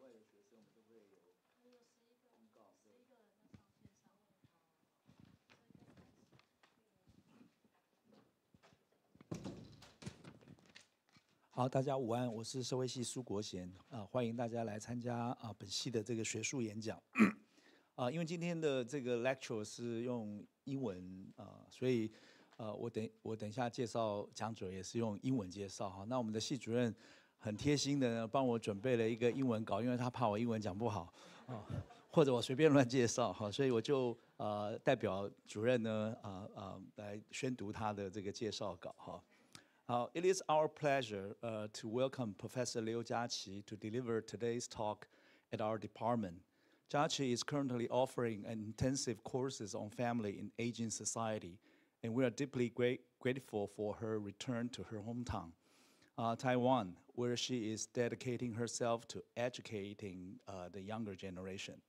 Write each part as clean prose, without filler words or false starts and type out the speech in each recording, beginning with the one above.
外的学生，我们都会有公告。好，大家午安，我是社会系苏国贤欢迎大家来参加本系的这个学术演讲因为今天的这个 lecture 是用英文所以我等一下介绍讲者也是用英文介绍哈。那我们的系主任很贴心的呢，帮我准备了一个英文稿，因为他怕我英文讲不好或者我随便乱介绍哈，所以我就代表主任呢来宣读他的这个介绍稿哈。It is our pleasure to welcome Professor Liu佳琪to deliver today's talk at our department.佳琪is currently offering intensive courses on family in aging society, and we are deeply grateful for her return to her hometown, Taiwan, where she is dedicating herself to educating the younger generation.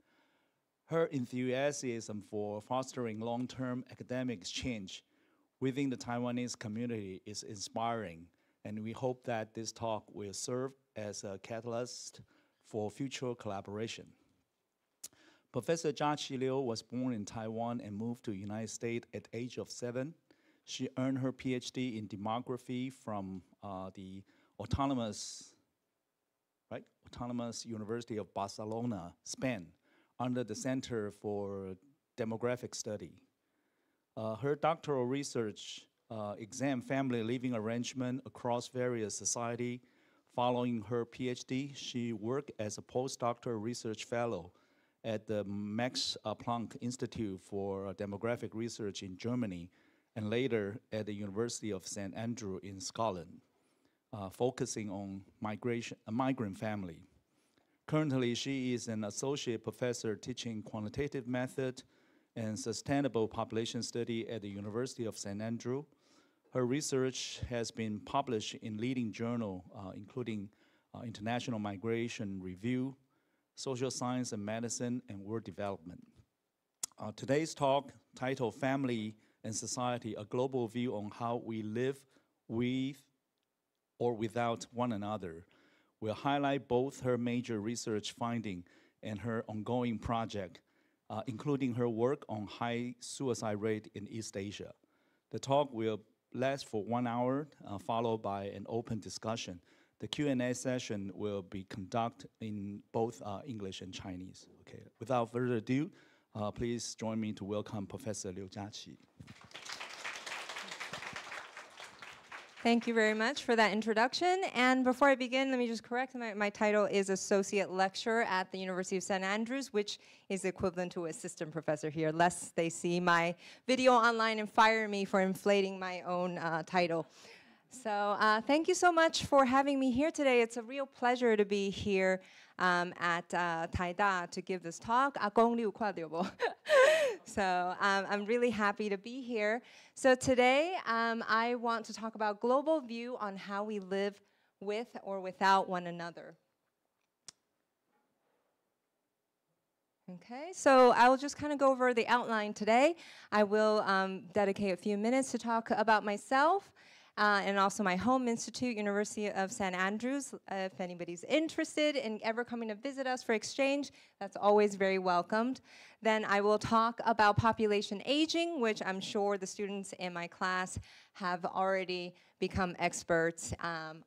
Her enthusiasm for fostering long-term academic exchange within the Taiwanese community is inspiring, and we hope that this talk will serve as a catalyst for future collaboration. Professor Chia Liu was born in Taiwan and moved to the United States at the age of 7. She earned her PhD in demography from the Autonomous University of Barcelona, Spain, under the Center for Demographic Study. Her doctoral research examined family living arrangement across various societies. Following her PhD, she worked as a postdoctoral research fellow at the Max Planck Institute for Demographic Research in Germany, and later at the University of St. Andrews in Scotland, focusing on migrant family. Currently, she is an associate professor teaching quantitative method and sustainable population study at the University of St. Andrews. Her research has been published in leading journals, including International Migration Review, Social Science and Medicine, and World Development. Today's talk, titled Family and Society, A Global View on How We Live with or Without One Another, will highlight both her major research finding and her ongoing project, including her work on high suicide rate in East Asia. The talk will last for 1 hour, followed by an open discussion. The Q&A session will be conducted in both English and Chinese. Okay. Without further ado, please join me to welcome Professor Liu佳琪. Thank you very much for that introduction. And before I begin, let me just correct my title is Associate Lecturer at the University of St. Andrews, which is equivalent to Assistant Professor here, lest they see my video online and fire me for inflating my own title. So thank you so much for having me here today. It's a real pleasure to be here at Taida to give this talk. So I'm really happy to be here. So today I want to talk about global view on how we live with or without one another. Okay, so I will just kind of go over the outline today. I will dedicate a few minutes to talk about myself and also my home institute, University of St. Andrews. If anybody's interested in ever coming to visit us for exchange, that's always very welcomed. Then I will talk about population aging, which I'm sure the students in my class have already become experts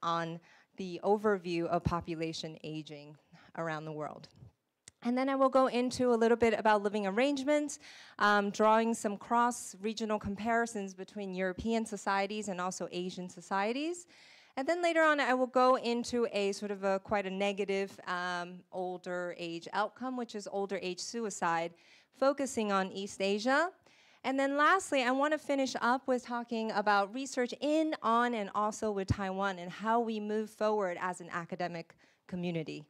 on the overview of population aging around the world. And then I will go into a little bit about living arrangements, drawing some cross-regional comparisons between European societies and also Asian societies. And then later on, I will go into a sort of quite a negative older age outcome, which is older age suicide, focusing on East Asia. And then lastly, I want to finish up with talking about research in, on, and also with Taiwan and how we move forward as an academic community.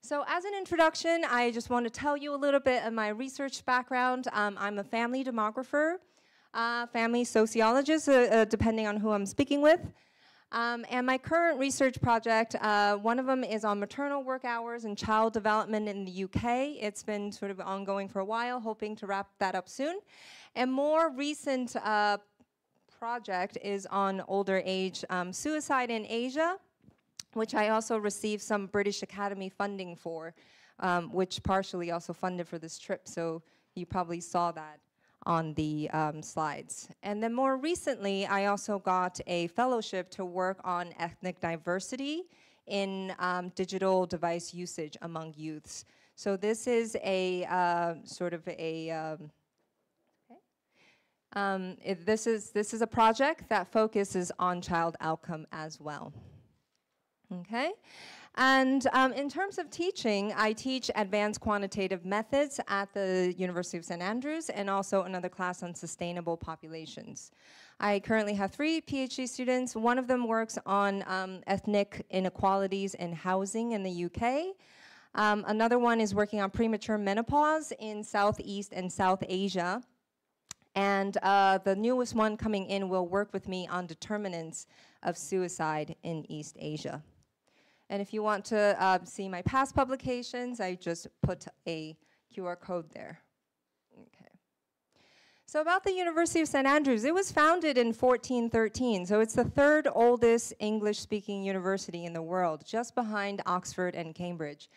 So as an introduction, I just want to tell you a little bit of my research background. I'm a family demographer, family sociologist, depending on who I'm speaking with. And my current research project, one of them is on maternal work hours and child development in the UK. It's been sort of ongoing for a while, hoping to wrap that up soon. And more recent project is on older age suicide in Asia. which I also received some British Academy funding for, which partially also funded for this trip. So you probably saw that on the slides. And then more recently, I also got a fellowship to work on ethnic diversity in digital device usage among youths. So this is a sort of a, this is a project that focuses on child outcome as well. Okay. And in terms of teaching, I teach advanced quantitative methods at the University of St. Andrews and also another class on sustainable populations. I currently have 3 PhD students. One of them works on ethnic inequalities in housing in the UK. Another one is working on premature menopause in Southeast and South Asia. And the newest one coming in will work with me on determinants of suicide in East Asia. And if you want to see my past publications, I just put a QR code there. Okay. So about the University of St. Andrews, it was founded in 1413, so it's the 3rd oldest English-speaking university in the world, just behind Oxford and Cambridge.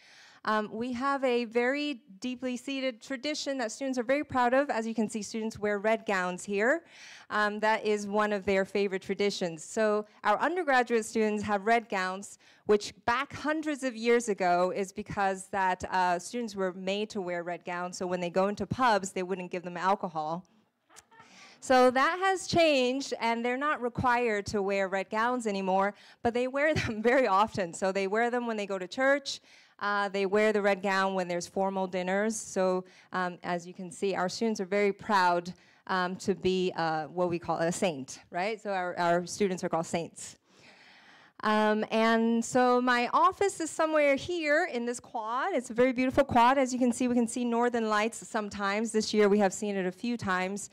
We have a very deeply seated tradition that students are very proud of. As you can see, students wear red gowns here. That is one of their favorite traditions. So our undergraduate students have red gowns, which back hundreds of years ago is because that students were made to wear red gowns, so when they go into pubs, they wouldn't give them alcohol. So that has changed, and they're not required to wear red gowns anymore, but they wear them very often. So they wear them when they go to church. They wear the red gown when there's formal dinners. So as you can see, our students are very proud to be what we call a saint, right? So our students are called saints. And so my office is somewhere here in this quad. It's a very beautiful quad. As you can see, we can see northern lights sometimes. This year we have seen it a few times.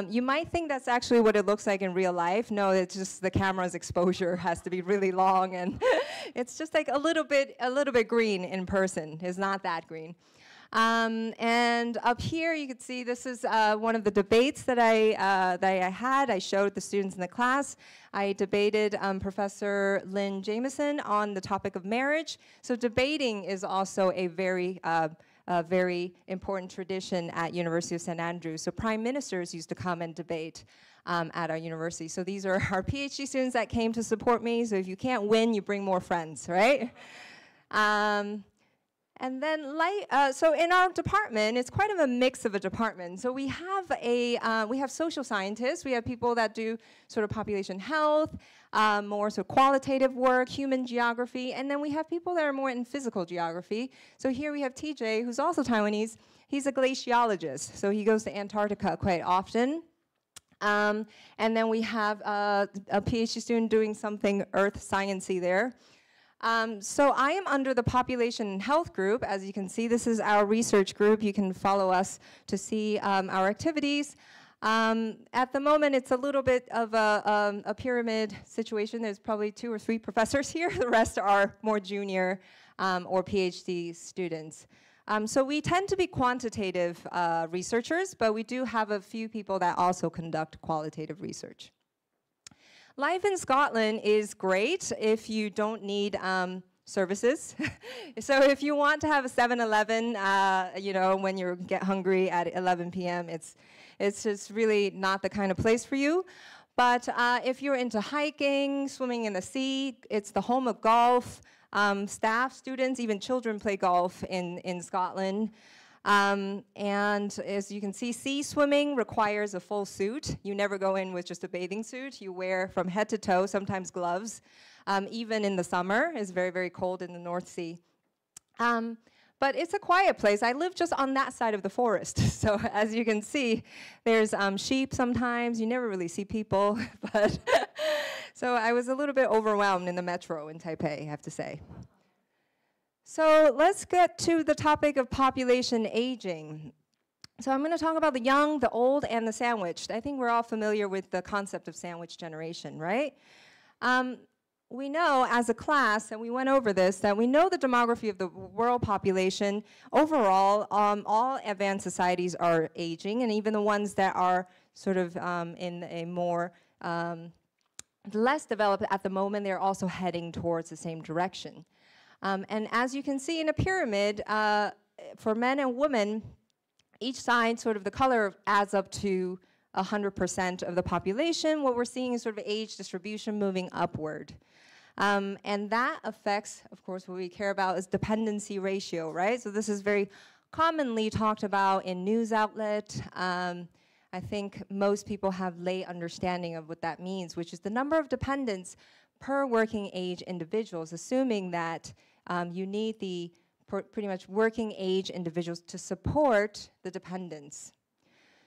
You might think that's actually what it looks like in real life. No, it's just the camera's exposure has to be really long, and it's just like a little bit green in person. It's not that green. And up here, you can see this is one of the debates that I had. I showed the students in the class. I debated Professor Lynn Jameson on the topic of marriage. So debating is also a very important tradition at University of St. Andrews. So prime ministers used to come and debate at our university. So these are our PhD students that came to support me. So if you can't win, you bring more friends, right? And then, so in our department, it's quite of a mix of a department. So we have social scientists. We have people that do sort of population health, more sort of qualitative work, human geography, and then we have people that are more in physical geography. So here we have TJ, who's also Taiwanese. He's a glaciologist, so he goes to Antarctica quite often. And then we have a PhD student doing something earth sciencey there. So I am under the population health group. As you can see, this is our research group. You can follow us to see our activities. At the moment, it's a little bit of a pyramid situation. There's probably 2 or 3 professors here. The rest are more junior or PhD students. So we tend to be quantitative researchers, but we do have a few people that also conduct qualitative research. Life in Scotland is great if you don't need services. So if you want to have a 7-Eleven, you know, when you get hungry at 11 p.m., it's just really not the kind of place for you. But if you're into hiking, swimming in the sea, it's the home of golf. Staff, students, even children play golf in Scotland. And as you can see, sea swimming requires a full suit. You never go in with just a bathing suit. You wear from head to toe, sometimes gloves. Even in the summer, it's very, very cold in the North Sea. But it's a quiet place. I live just on that side of the forest. So as you can see, there's sheep sometimes. You never really see people. But so I was a little bit overwhelmed in the metro in Taipei, I have to say. So let's get to the topic of population aging. So I'm going to talk about the young, the old, and the sandwiched. I think we're all familiar with the concept of sandwich generation, right? We know as a class, and we went over this, that we know the demography of the world population. Overall, all advanced societies are aging, and even the ones that are sort of in a more the less developed at the moment, they're also heading towards the same direction. And as you can see in a pyramid, for men and women, each side, sort of the color adds up to 100% of the population. What we're seeing is sort of age distribution moving upward. And that affects, of course, what we care about is dependency ratio, right? So this is very commonly talked about in news outlet. I think most people have lay understanding of what that means, which is the number of dependents per working age individuals, assuming that you need the pretty much working age individuals to support the dependents.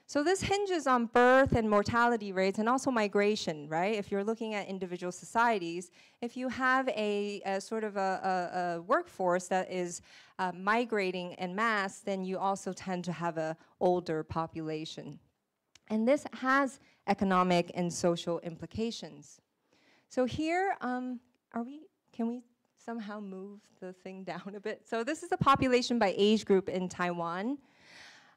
So this hinges on birth and mortality rates and also migration, right? If you're looking at individual societies, if you have a sort of a workforce that is migrating en masse, then you also tend to have an older population. And this has economic and social implications. So here, can we somehow move the thing down a bit? So this is the population by age group in Taiwan.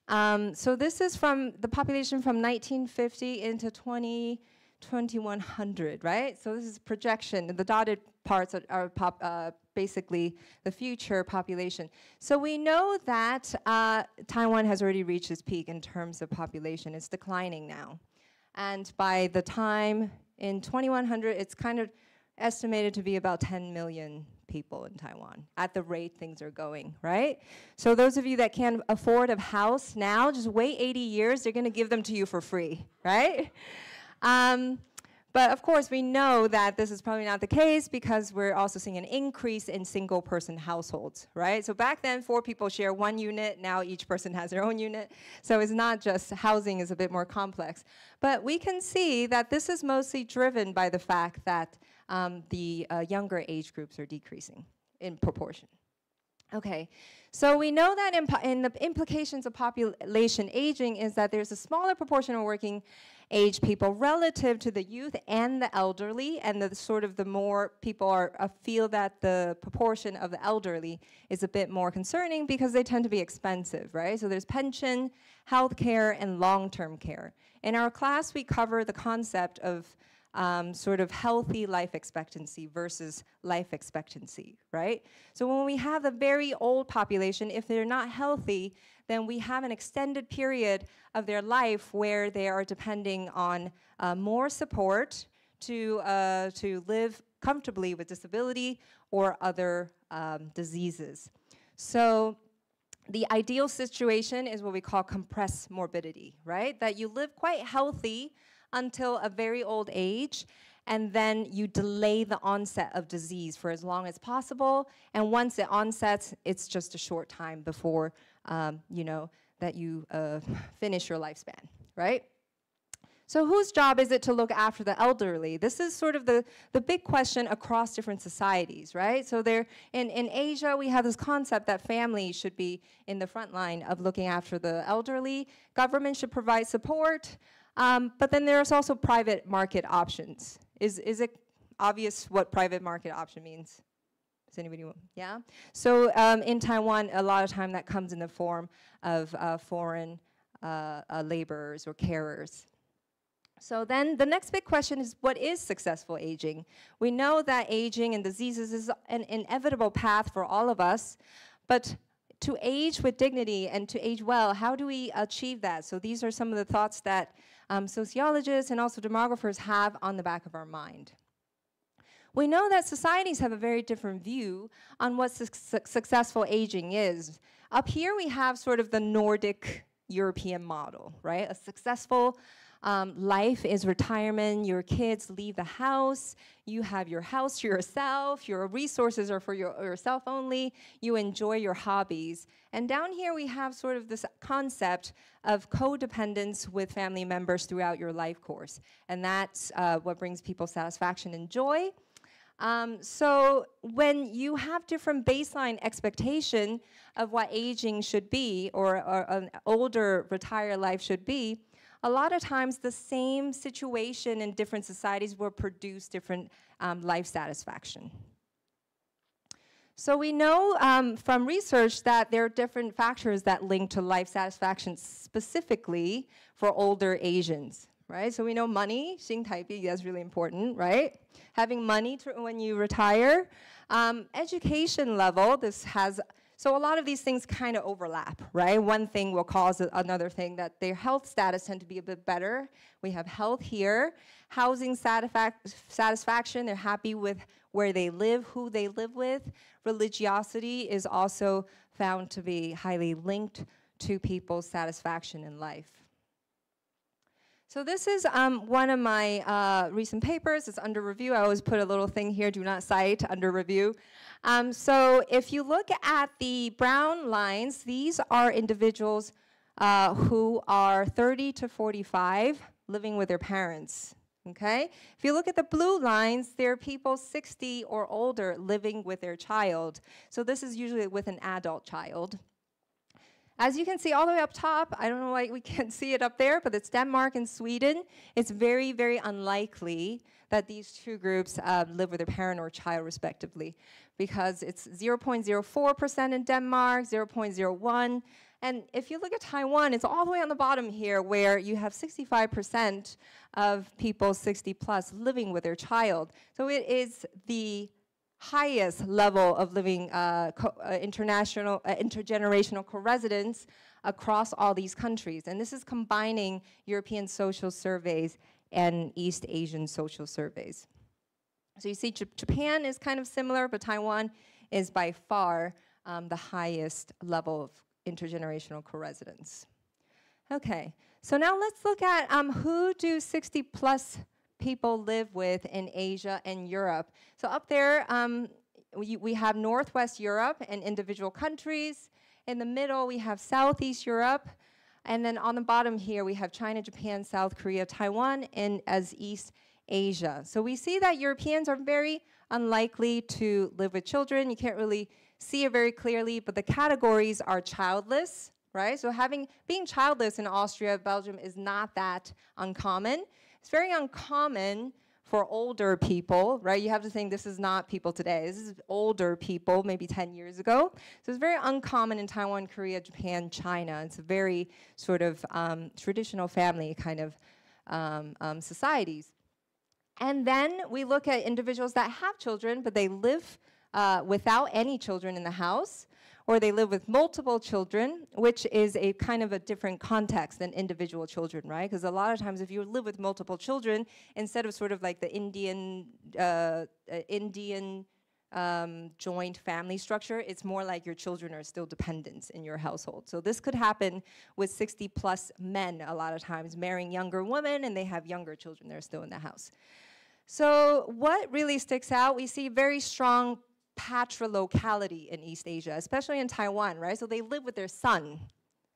So this is from the population from 1950 into 2100, right? So this is projection. The dotted parts are basically the future population. So we know that Taiwan has already reached its peak in terms of population. It's declining now. And by the time in 2100, it's kind of estimated to be about 10 million people in Taiwan at the rate things are going, right? So those of you that can't afford a house now, just wait 80 years, they're gonna give them to you for free, right? But of course, we know that this is probably not the case because we're also seeing an increase in single person households, right? So back then, 4 people share 1 unit, now each person has their own unit. So it's not just housing is a bit more complex. But we can see that this is mostly driven by the fact that the younger age groups are decreasing in proportion. Okay, so we know that in the implications of population aging is that there's a smaller proportion of working age people relative to the youth and the elderly, and the more people feel that the proportion of the elderly is a bit more concerning because they tend to be expensive, right? So there's pension, health care, and long-term care. In our class, we cover the concept of sort of healthy life expectancy versus life expectancy, right? So when we have a very old population, if they're not healthy, then we have an extended period of their life where they are depending on more support to live comfortably with disability or other diseases. So the ideal situation is what we call compressed morbidity, right? That you live quite healthy until a very old age, and then you delay the onset of disease for as long as possible. And once it onsets, it's just a short time before that you finish your lifespan, right? So whose job is it to look after the elderly? This is sort of the big question across different societies, right? So in Asia, we have this concept that family should be in the front line of looking after the elderly. Government should provide support. But then there's also private market options. Is it obvious what private market option means? Does anybody want? Yeah? So in Taiwan, a lot of time that comes in the form of foreign laborers or carers. So then the next big question is, what is successful aging? We know that aging and diseases is an inevitable path for all of us, but to age with dignity and to age well, how do we achieve that? So these are some of the thoughts that sociologists and also demographers have on the back of our mind. We know that societies have a very different view on what successful aging is. Up here we have sort of the Nordic European model, right? A successful life is retirement, your kids leave the house, you have your house to yourself, your resources are for yourself only, you enjoy your hobbies. And down here we have sort of this concept of codependence with family members throughout your life course. And that's what brings people satisfaction and joy. So when you have different baseline expectation of what aging should be or an older retired life should be, a lot of times the same situation in different societies will produce different life satisfaction. So we know from research that there are different factors that link to life satisfaction specifically for older Asians, right? So we know money, 新台币, that's really important, right? Having money when you retire. Education level, so a lot of these things kind of overlap, right? One thing will cause another thing, that their health status tend to be a bit better. We have health here. Housing satisfaction, they're happy with where they live, who they live with. Religiosity is also found to be highly linked to people's satisfaction in life. So this is one of my recent papers. It's under review. I always put a little thing here, do not cite, under review. So if you look at the brown lines, these are individuals who are 30 to 45 living with their parents, okay? If you look at the blue lines, there are people 60 or older living with their child. So this is usually with an adult child. As you can see all the way up top, I don't know why we can't see it up there, but it's Denmark and Sweden. It's very, very unlikely that these two groups live with their parent or child respectively, because it's 0.04% in Denmark, 0.01. And if you look at Taiwan, it's all the way on the bottom here, where you have 65% of people 60 plus living with their child. So it is the highest level of living intergenerational co-residence across all these countries. And this is combining European social surveys and East Asian social surveys. So you see Japan is kind of similar, but Taiwan is by far the highest level of intergenerational co-residence. Okay, so now let's look at who do 60 plus people live with in Asia and Europe. So up there, we have Northwest Europe and individual countries. In the middle, we have Southeast Europe. And then on the bottom here, we have China, Japan, South Korea, Taiwan, and as East Asia. So we see that Europeans are very unlikely to live with children. You can't really see it very clearly, but the categories are childless, right? So being childless in Austria, Belgium is not that uncommon. It's very uncommon for older people, right? You have to think this is not people today. This is older people, maybe 10 years ago. So it's very uncommon in Taiwan, Korea, Japan, China. It's a very sort of traditional family kind of societies. And then we look at individuals that have children, but they live without any children in the house, or they live with multiple children, which is a kind of a different context than individual children, right? Because a lot of times if you live with multiple children, instead of sort of like the Indian joint family structure, it's more like your children are still dependents in your household. So this could happen with 60 plus men a lot of times, marrying younger women, and they have younger children that are still in the house. So what really sticks out, we see very strong patriarchality in East Asia, especially in Taiwan, right? So they live with their son,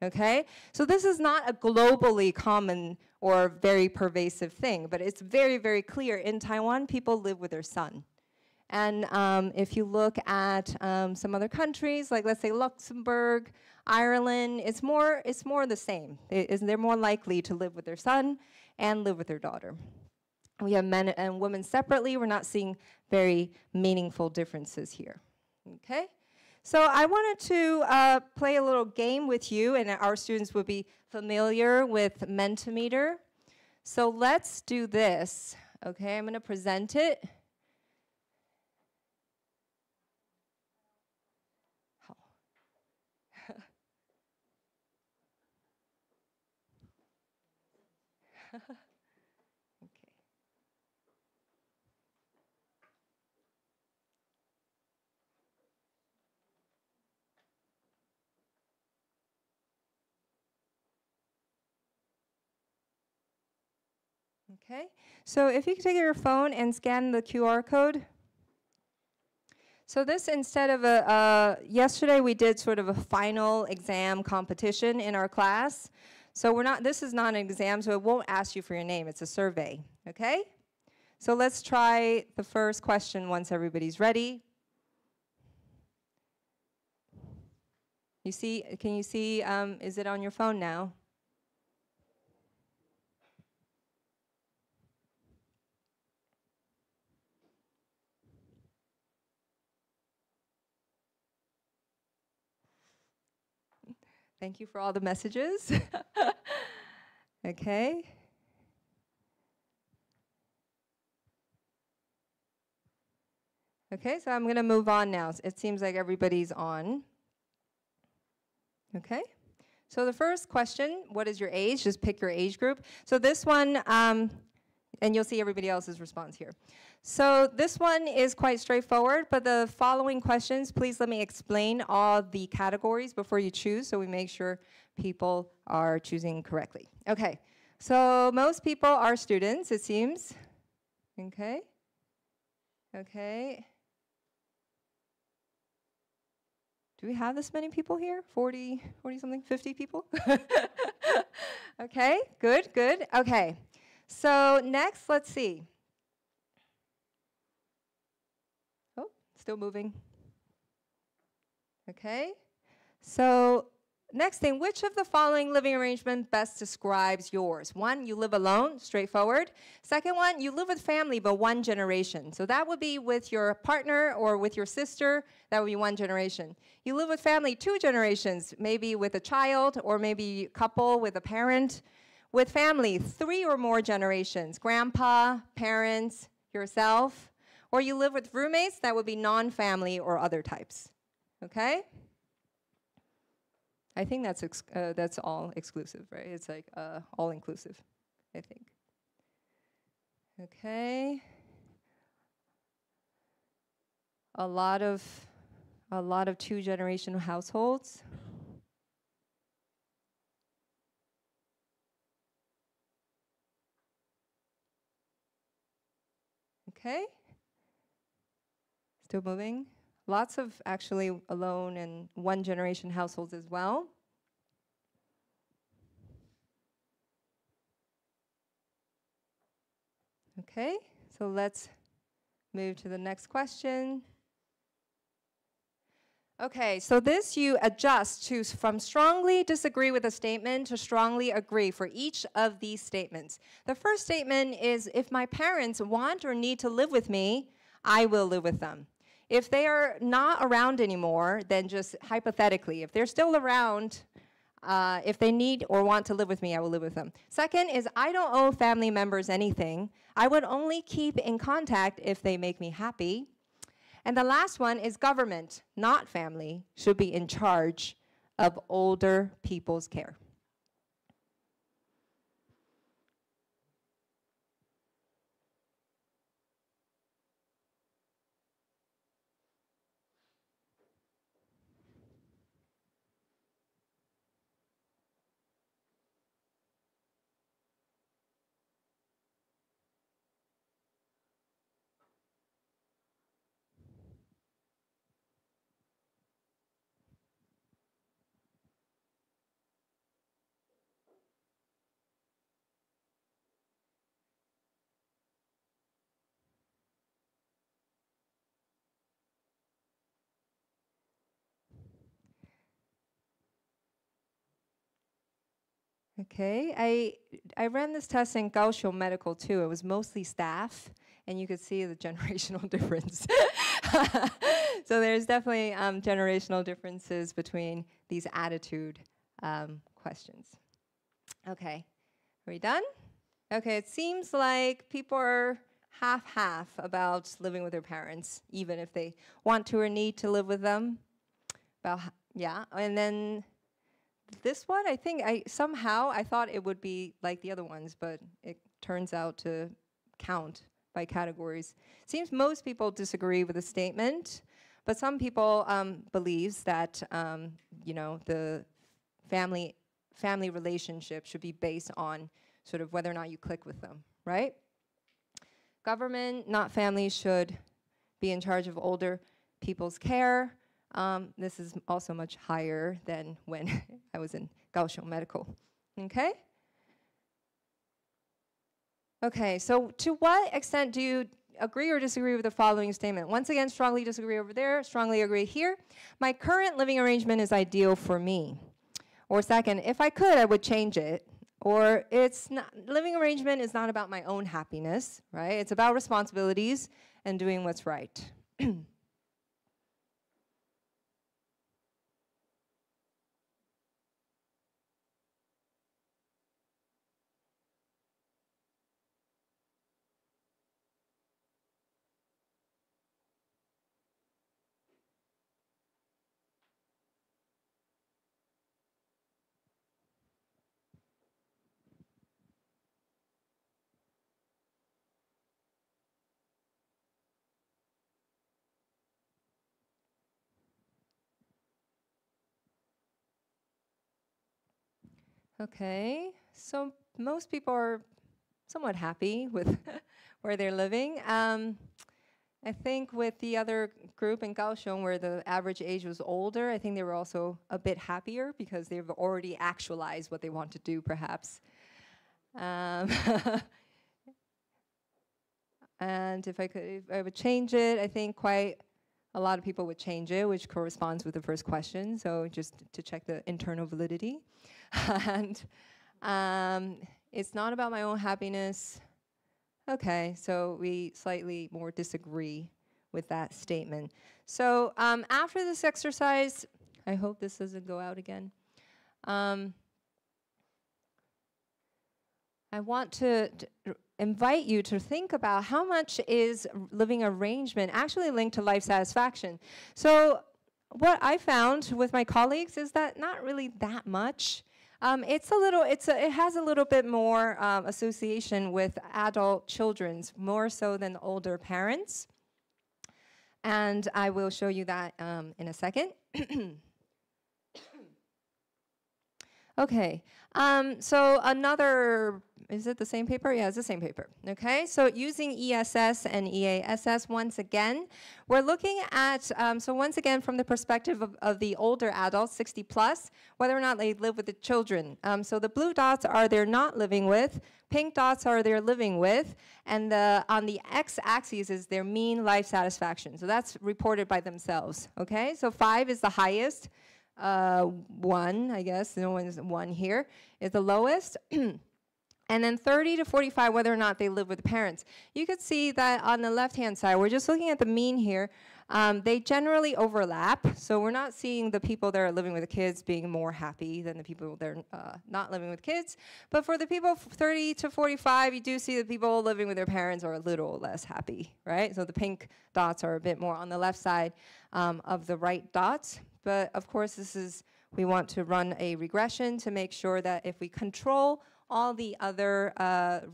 okay? So this is not a globally common or very pervasive thing, but it's very, very clear. In Taiwan, people live with their son. And if you look at some other countries, like let's say Luxembourg, Ireland, it's more the same. They're more likely to live with their son and live with their daughter. We have men and women separately. We're not seeing very meaningful differences here, okay? So I wanted to play a little game with you, and our students would be familiar with Mentimeter. So let's do this, okay? I'm gonna present it. Okay, so if you could take your phone and scan the QR code. So this, instead of yesterday we did sort of a final exam competition in our class. So this is not an exam, so it won't ask you for your name, it's a survey, okay? So let's try the first question once everybody's ready. Can you see, is it on your phone now? Thank you for all the messages. Okay. Okay, so I'm going to move on now. It seems like everybody's on. Okay, so the first question, what is your age? Just pick your age group. So this one, and you'll see everybody else's response here. So this one is quite straightforward, but the following questions, please let me explain all the categories before you choose so we make sure people are choosing correctly. Okay, so most people are students, it seems. Okay, okay. Do we have this many people here? 40 something, 50 people? Okay, good, good. Okay, so next, let's see. Oh, still moving. Okay, so next thing, which of the following living arrangement best describes yours? One, you live alone, straightforward. Second one, you live with family, but one generation. So that would be with your partner or with your sister. That would be one generation. You live with family 2 generations, maybe with a child or maybe a couple with a parent. With family, 3 or more generations, grandpa, parents, yourself. Or you live with roommates, that would be non-family or other types. Okay? I think that's all exclusive, right? It's like all inclusive, I think. Okay. A lot of 2-generational households. Okay. Still moving. Lots of actually alone and 1-generation households as well. Okay, so let's move to the next question. Okay, so this you adjust to from strongly disagree with a statement to strongly agree for each of these statements. The first statement is, if my parents want or need to live with me, I will live with them. If they are not around anymore, then just hypothetically, if they're still around, if they need or want to live with me, I will live with them. Second is, I don't owe family members anything. I would only keep in contact if they make me happy. And the last one is government, not family, should be in charge of older people's care. Okay, I ran this test in Kaohsiung Medical too. It was mostly staff, and you could see the generational difference. So there's definitely generational differences between these attitude questions. Okay, are we done? Okay, it seems like people are half-half about living with their parents, even if they want to or need to live with them. Yeah, and then this one, I think somehow I thought it would be like the other ones, but it turns out to count by categories. Seems most people disagree with the statement, but some people believes that you know, the family relationship should be based on sort of whether or not you click with them, right? Government, not family, should be in charge of older people's care. This is also much higher than when I was in Kaohsiung Medical. Okay? Okay, so to what extent do you agree or disagree with the following statement? Once again, strongly disagree over there, strongly agree here. My current living arrangement is ideal for me. Or second, if I could, I would change it. Or it's not, living arrangement is not about my own happiness, right? It's about responsibilities and doing what's right. Okay, so most people are somewhat happy with where they're living. I think with the other group in Kaohsiung, where the average age was older, I think they were also a bit happier because they've already actualized what they want to do, perhaps. And if I would change it, I think quite a lot of people would change it, which corresponds with the first question, so just to check the internal validity. And it's not about my own happiness. Okay, so we slightly more disagree with that statement. So after this exercise, I hope this doesn't go out again. I want to invite you to think about how much is living arrangement actually linked to life satisfaction. So what I found with my colleagues is that not really that much. It has a little bit more association with adult children's, more so than older parents. And I will show you that in a second. Okay, so another, is it the same paper? Yeah, it's the same paper. Okay, so using ESS and EASS once again, we're looking at, so once again from the perspective of the older adults, 60 plus, whether or not they live with the children. So the blue dots are they're not living with, pink dots are they're living with, and on the x-axis is their mean life satisfaction. So that's reported by themselves, okay? So 5 is the highest. 1, I guess, no one's 1 here, is the lowest. And then 30 to 45, whether or not they live with the parents. You could see that on the left-hand side, we're just looking at the mean here. They generally overlap, so we're not seeing the people that are living with the kids being more happy than the people that are not living with kids. But for the people 30 to 45, you do see the people living with their parents are a little less happy, right? So the pink dots are a bit more on the left side of the right dots. But of course, we want to run a regression to make sure that if we control all the other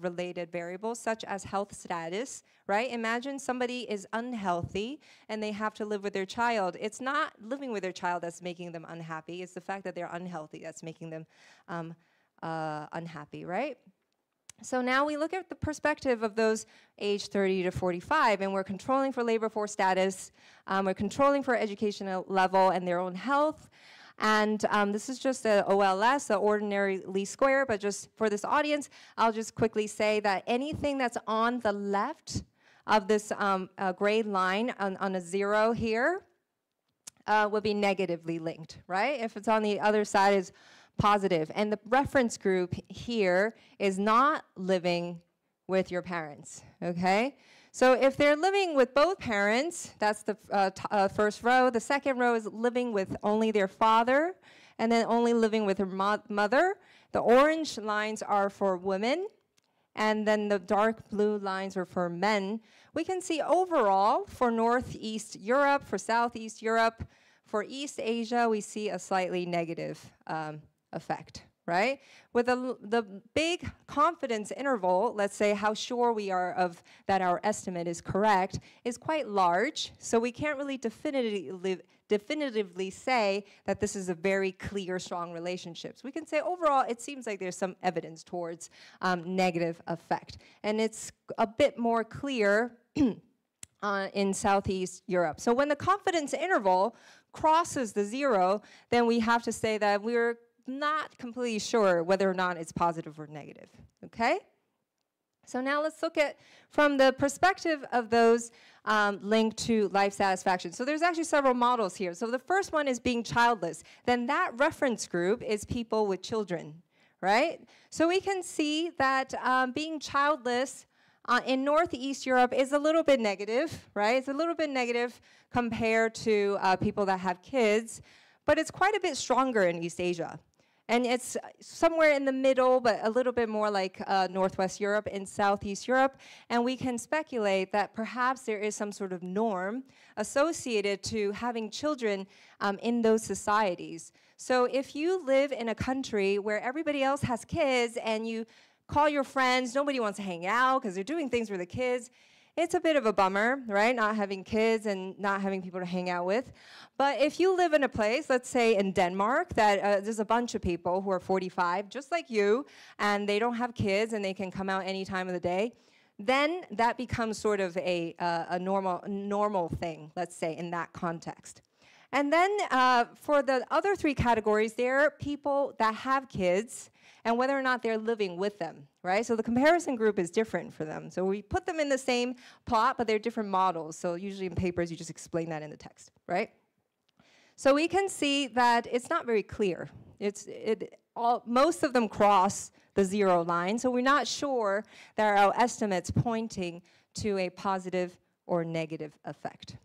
related variables, such as health status, right? Imagine somebody is unhealthy and they have to live with their child. It's not living with their child that's making them unhappy. It's the fact that they're unhealthy that's making them unhappy, right? So now we look at the perspective of those age 30 to 45, and we're controlling for labor force status, we're controlling for educational level and their own health, and this is just the OLS, the ordinary least square, but just for this audience, I'll just quickly say that anything that's on the left of this grade line on a 0 here will be negatively linked, right? If it's on the other side is positive. And the reference group here is not living with your parents, okay? So if they're living with both parents, that's the first row. The second row is living with only their father, and then only living with her mother. The orange lines are for women, and then the dark blue lines are for men. We can see overall for Northeast Europe, for Southeast Europe, for East Asia, we see a slightly negative effect, right? With the big confidence interval, let's say how sure we are of that our estimate is correct, is quite large, so we can't really definitively say that this is a very clear, strong relationship. So we can say overall, it seems like there's some evidence towards negative effect. And it's a bit more clear in Southeast Europe. So when the confidence interval crosses the 0, then we have to say that we're not completely sure whether or not it's positive or negative, okay? So now let's look at from the perspective of those linked to life satisfaction. So there's actually several models here. So the first one is being childless. Then that reference group is people with children, right? So we can see that being childless in Northeast Europe is a little bit negative, right? It's a little bit negative compared to people that have kids, but it's quite a bit stronger in East Asia. And it's somewhere in the middle, but a little bit more like Northwest Europe and Southeast Europe. And we can speculate that perhaps there is some sort of norm associated to having children in those societies. So if you live in a country where everybody else has kids and you call your friends, nobody wants to hang out because they're doing things for the kids, It's a bit of a bummer, right? Not having kids and not having people to hang out with. But if you live in a place, let's say in Denmark, that there's a bunch of people who are 45, just like you, and they don't have kids and they can come out any time of the day, then that becomes sort of a normal thing, let's say, in that context. And then for the other three categories, there are people that have kids and whether or not they're living with them, right? So the comparison group is different for them. So we put them in the same plot, but they're different models. So usually in papers, you just explain that in the text, right? So we can see that it's not very clear. Most of them cross the 0 line, so we're not sure that our estimates pointing to a positive or negative effect.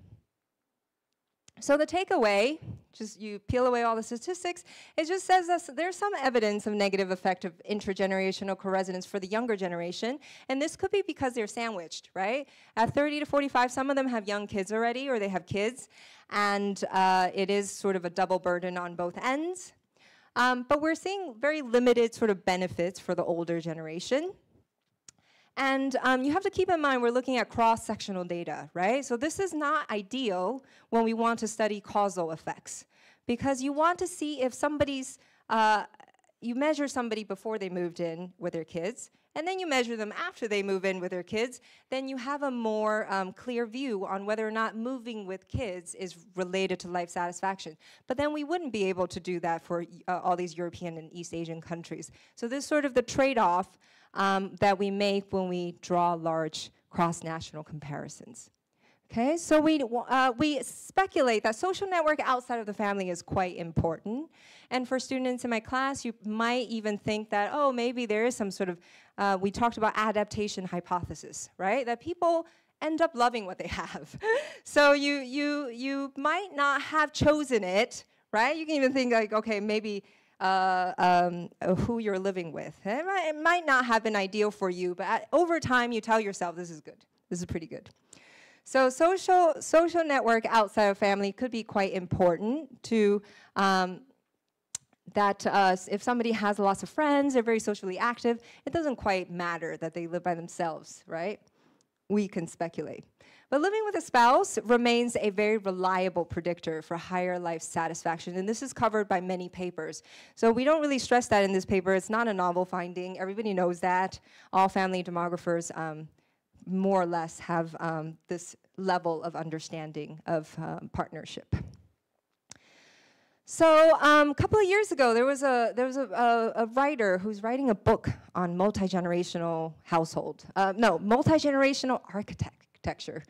So the takeaway, just you peel away all the statistics, it just says that there's some evidence of negative effect of intergenerational co-residence for the younger generation, and this could be because they're sandwiched, right? At 30 to 45, some of them have young kids already, or they have kids, and it is sort of a double burden on both ends. But we're seeing very limited sort of benefits for the older generation. And you have to keep in mind we're looking at cross-sectional data, right? So this is not ideal when we want to study causal effects, because you want to see if somebody's, you measure somebody before they moved in with their kids, and then you measure them after they move in with their kids, then you have a more clear view on whether or not moving with kids is related to life satisfaction. But then we wouldn't be able to do that for all these European and East Asian countries. So this is sort of the trade-off that we make when we draw large cross-national comparisons. Okay, so we speculate that social network outside of the family is quite important. And for students in my class, you might even think that, oh, maybe there is some sort of, we talked about adaptation hypothesis, right? That people end up loving what they have. So you might not have chosen it, right? You can even think like, okay, maybe who you're living with. It might not have been ideal for you, but over time you tell yourself, this is good, this is pretty good. So social network outside of family could be quite important to if somebody has lots of friends, they're very socially active, it doesn't quite matter that they live by themselves, right? We can speculate. But living with a spouse remains a very reliable predictor for higher life satisfaction, and this is covered by many papers. So we don't really stress that in this paper. It's not a novel finding. Everybody knows that. All family demographers more or less have this level of understanding of partnership. So a couple of years ago, there was a writer who's writing a book on multi-generational household. Multi-generational architecture.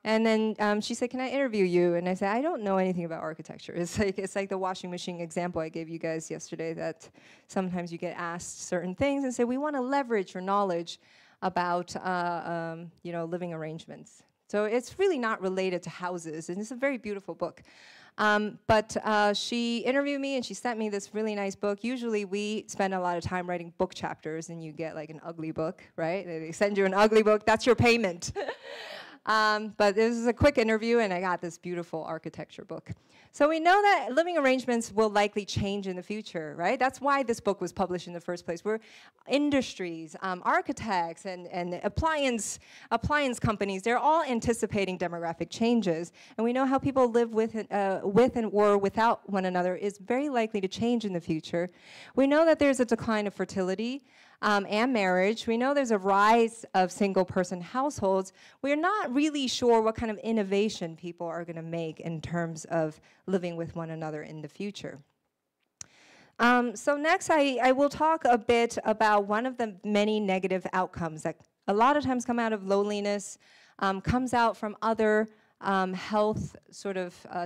And then she said, "Can I interview you?" And I said, "I don't know anything about architecture." It's like the washing machine example I gave you guys yesterday, that sometimes you get asked certain things and say, "We want to leverage your knowledge about living arrangements." So it's really not related to houses, and it's a very beautiful book. But she interviewed me and she sent me this really nice book. Usually we spend a lot of time writing book chapters and you get like an ugly book, right? They send you an ugly book, that's your payment. But this is a quick interview and I got this beautiful architecture book. So we know that living arrangements will likely change in the future, right? That's why this book was published in the first place. Where industries, architects, and appliance companies, they're all anticipating demographic changes. And we know how people live with and or without one another is very likely to change in the future. We know that there's a decline of fertility and marriage. We know there's a rise of single-person households. We're not really sure what kind of innovation people are going to make in terms of living with one another in the future. So next, I will talk a bit about one of the many negative outcomes that a lot of times come out of loneliness, comes out from other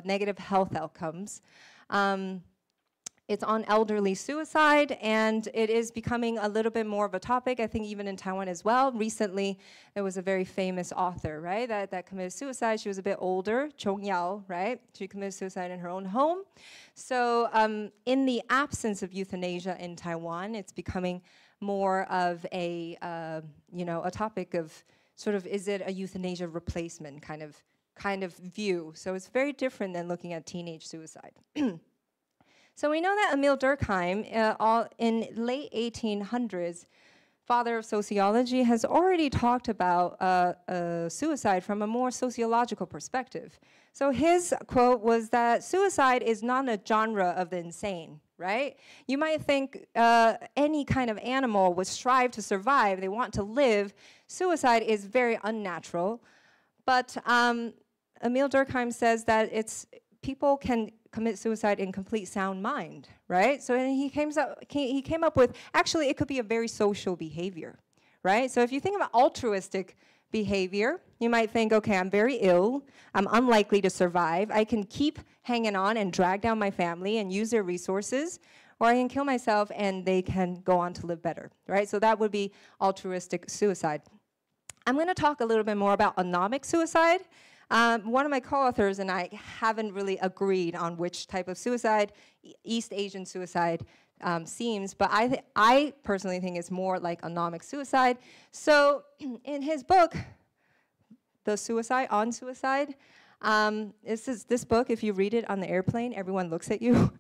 negative health outcomes. It's on elderly suicide, and it is becoming a little bit more of a topic, I think even in Taiwan as well. Recently, there was a very famous author, right, that committed suicide. She was a bit older, Chong Yao, right? She committed suicide in her own home. So in the absence of euthanasia in Taiwan, it's becoming more of a topic of sort of, is it a euthanasia replacement kind of view? So it's very different than looking at teenage suicide. So we know that Emil Durkheim, in late 1800s, father of sociology, has already talked about suicide from a more sociological perspective. So his quote was that suicide is not a genre of the insane, right? You might think any kind of animal would strive to survive, they want to live. Suicide is very unnatural. But Emil Durkheim says that people can commit suicide in complete sound mind, right? So he came up with, actually it could be a very social behavior, right? So if you think about altruistic behavior, you might think, okay, I'm very ill, I'm unlikely to survive, I can keep hanging on and drag down my family and use their resources, or I can kill myself and they can go on to live better, right? So that would be altruistic suicide. I'm gonna talk a little bit more about anomic suicide. One of my co-authors and I haven't really agreed on which type of suicide, East Asian suicide seems, but I personally think it's more like anomic suicide. So in his book, The Suicide, On Suicide, this book, if you read it on the airplane, everyone looks at you.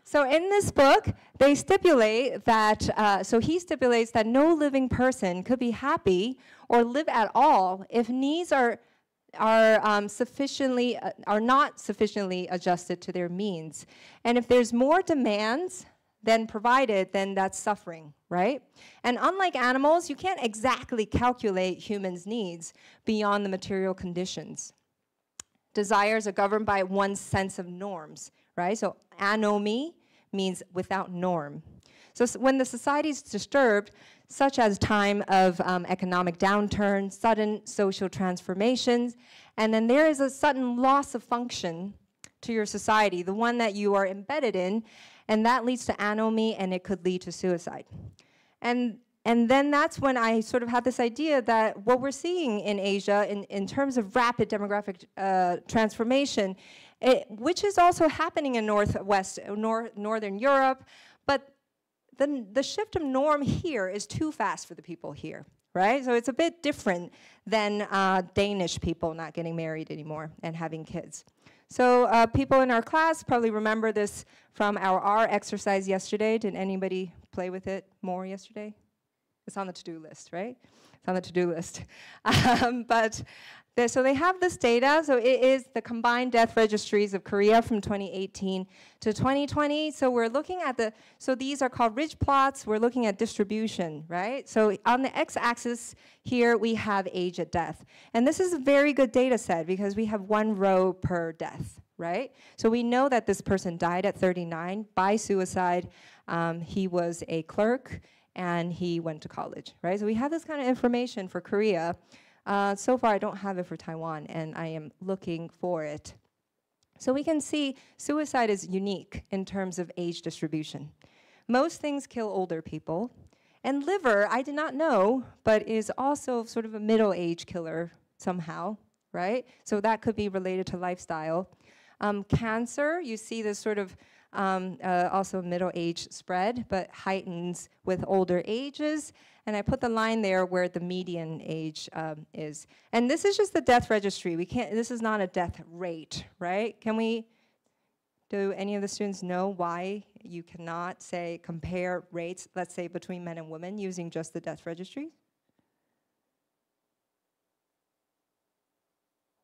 So in this book, they stipulate that, so he stipulates that no living person could be happy or live at all if needs are not sufficiently adjusted to their means. And if there's more demands than provided, then that's suffering, right? And unlike animals, you can't exactly calculate humans' needs beyond the material conditions. Desires are governed by one's sense of norms, right? So anomie means without norm. So when the society is disturbed, such as time of economic downturn, sudden social transformations, and then there is a sudden loss of function to your society, the one that you are embedded in, and that leads to anomie, and it could lead to suicide. And then that's when I sort of had this idea that what we're seeing in Asia in terms of rapid demographic transformation, which is also happening in Northern Europe, but the shift of norm here is too fast for the people here, right? So it's a bit different than Danish people not getting married anymore and having kids. So people in our class probably remember this from our R exercise yesterday. Did anybody play with it more yesterday? It's on the to-do list, right? It's on the to-do list. So they have this data. So it is the combined death registries of Korea from 2018 to 2020. So we're looking at so these are called ridge plots. We're looking at distribution, right? So on the x-axis here, we have age at death. And this is a very good data set because we have one row per death, right? So we know that this person died at 39 by suicide. He was a clerk and he went to college, right? So we have this kind of information for Korea. So far, I don't have it for Taiwan, and I am looking for it. So we can see suicide is unique in terms of age distribution. Most things kill older people. And liver, I did not know, but is also sort of a middle-age killer somehow, right? So that could be related to lifestyle. Cancer, you see this sort of also middle age spread, but heightens with older ages. And I put the line there where the median age is. And this is just the death registry. This is not a death rate, right? Do any of the students know why you cannot say compare rates, let's say between men and women using just the death registry?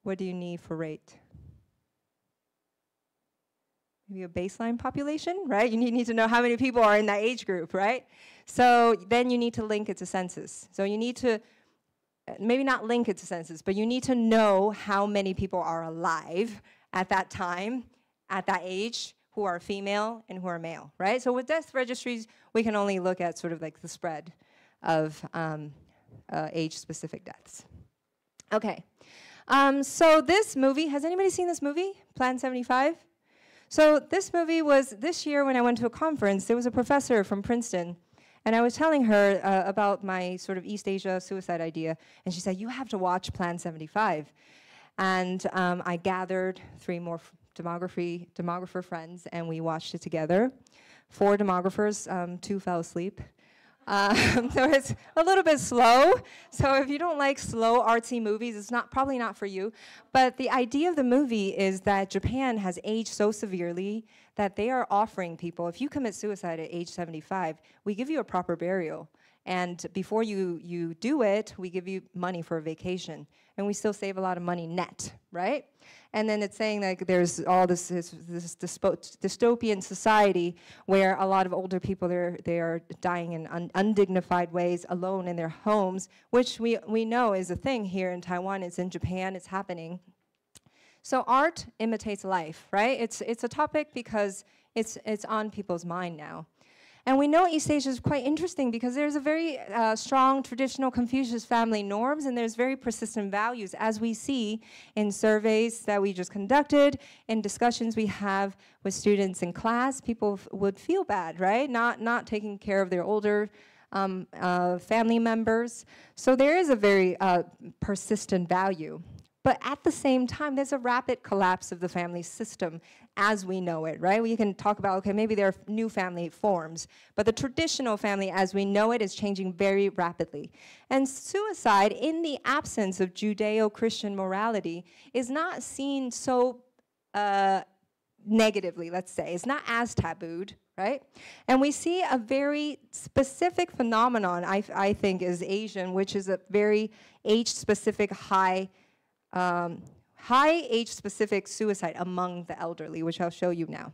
What do you need for rate? Maybe a baseline population, right? You need to know how many people are in that age group, right? So then you need to link it to census. So you need to, maybe not link it to census, but you need to know how many people are alive at that time, at that age, who are female and who are male, right? So with death registries, we can only look at sort of like the spread of age-specific deaths. Okay, so this movie, has anybody seen this movie, Plan 75? So this movie was, this year when I went to a conference, there was a professor from Princeton, and I was telling her about my sort of East Asia suicide idea, and she said, you have to watch Plan 75. And I gathered 3 more demographer friends, and we watched it together. 4 demographers, 2 fell asleep. So it's a little bit slow. So if you don't like slow, artsy movies, it's probably not for you. But the idea of the movie is that Japan has aged so severely that they are offering people, if you commit suicide at age 75, we give you a proper burial. And before you do it, we give you money for a vacation. And we still save a lot of money net, right? And then it's saying like there's all this dystopian society where a lot of older people, they are dying in undignified ways, alone in their homes, which we know is a thing here in Taiwan. It's in Japan. It's happening. So art imitates life, right? It's a topic because it's on people's mind now. And we know East Asia is quite interesting because there's a very strong traditional Confucius family norms, and there's very persistent values, as we see in surveys that we just conducted, in discussions we have with students in class. People would feel bad, right? Not taking care of their older family members. So there is a very persistent value. But at the same time, there's a rapid collapse of the family system as we know it, right? We can talk about, okay, maybe there are new family forms, but the traditional family as we know it is changing very rapidly. And suicide, in the absence of Judeo-Christian morality, is not seen so negatively, let's say. It's not as tabooed, right? And we see a very specific phenomenon, I think, is Asian, which is a very age-specific high age-specific suicide among the elderly, which I'll show you now.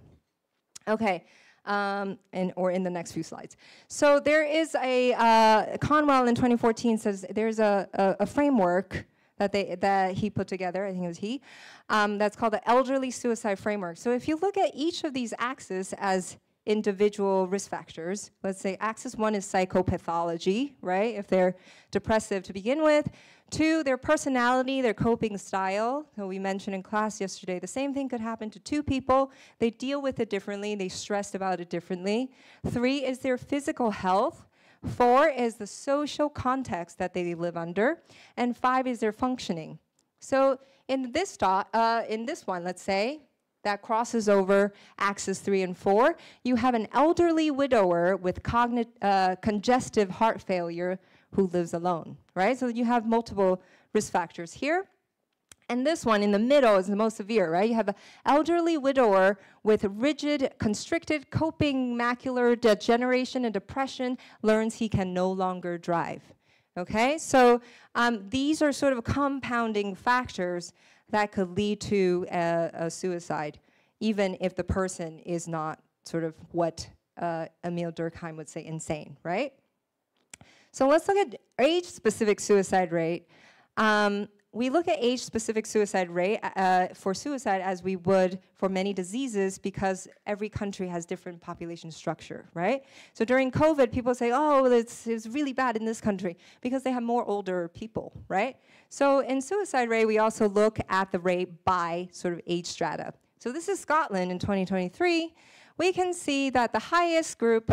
Okay, or in the next few slides. So there is Conwell in 2014 says there's a framework that he put together, I think it was he, that's called the Elderly Suicide Framework. So if you look at each of these axes as individual risk factors, let's say axis 1 is psychopathology, right? If they're depressive to begin with. 2, their personality, their coping style. So we mentioned in class yesterday, the same thing could happen to 2 people. They deal with it differently. They stress about it differently. 3 is their physical health. 4 is the social context that they live under. And 5 is their functioning. So in this one, let's say, that crosses over axis 3 and 4, you have an elderly widower with congestive heart failure who lives alone, right? So you have multiple risk factors here. And this one in the middle is the most severe, right? You have an elderly widower with rigid, constricted, coping macular degeneration and depression, learns he can no longer drive, okay? So these are sort of compounding factors that could lead to a suicide, even if the person is not sort of what Emil Durkheim would say insane, right? So let's look at age-specific suicide rate. We look at age-specific suicide rate for suicide as we would for many diseases because every country has different population structure, right? So during COVID, people say, oh, it's really bad in this country because they have more older people, right? So in suicide rate, we also look at the rate by sort of age strata. So this is Scotland in 2023. We can see that the highest group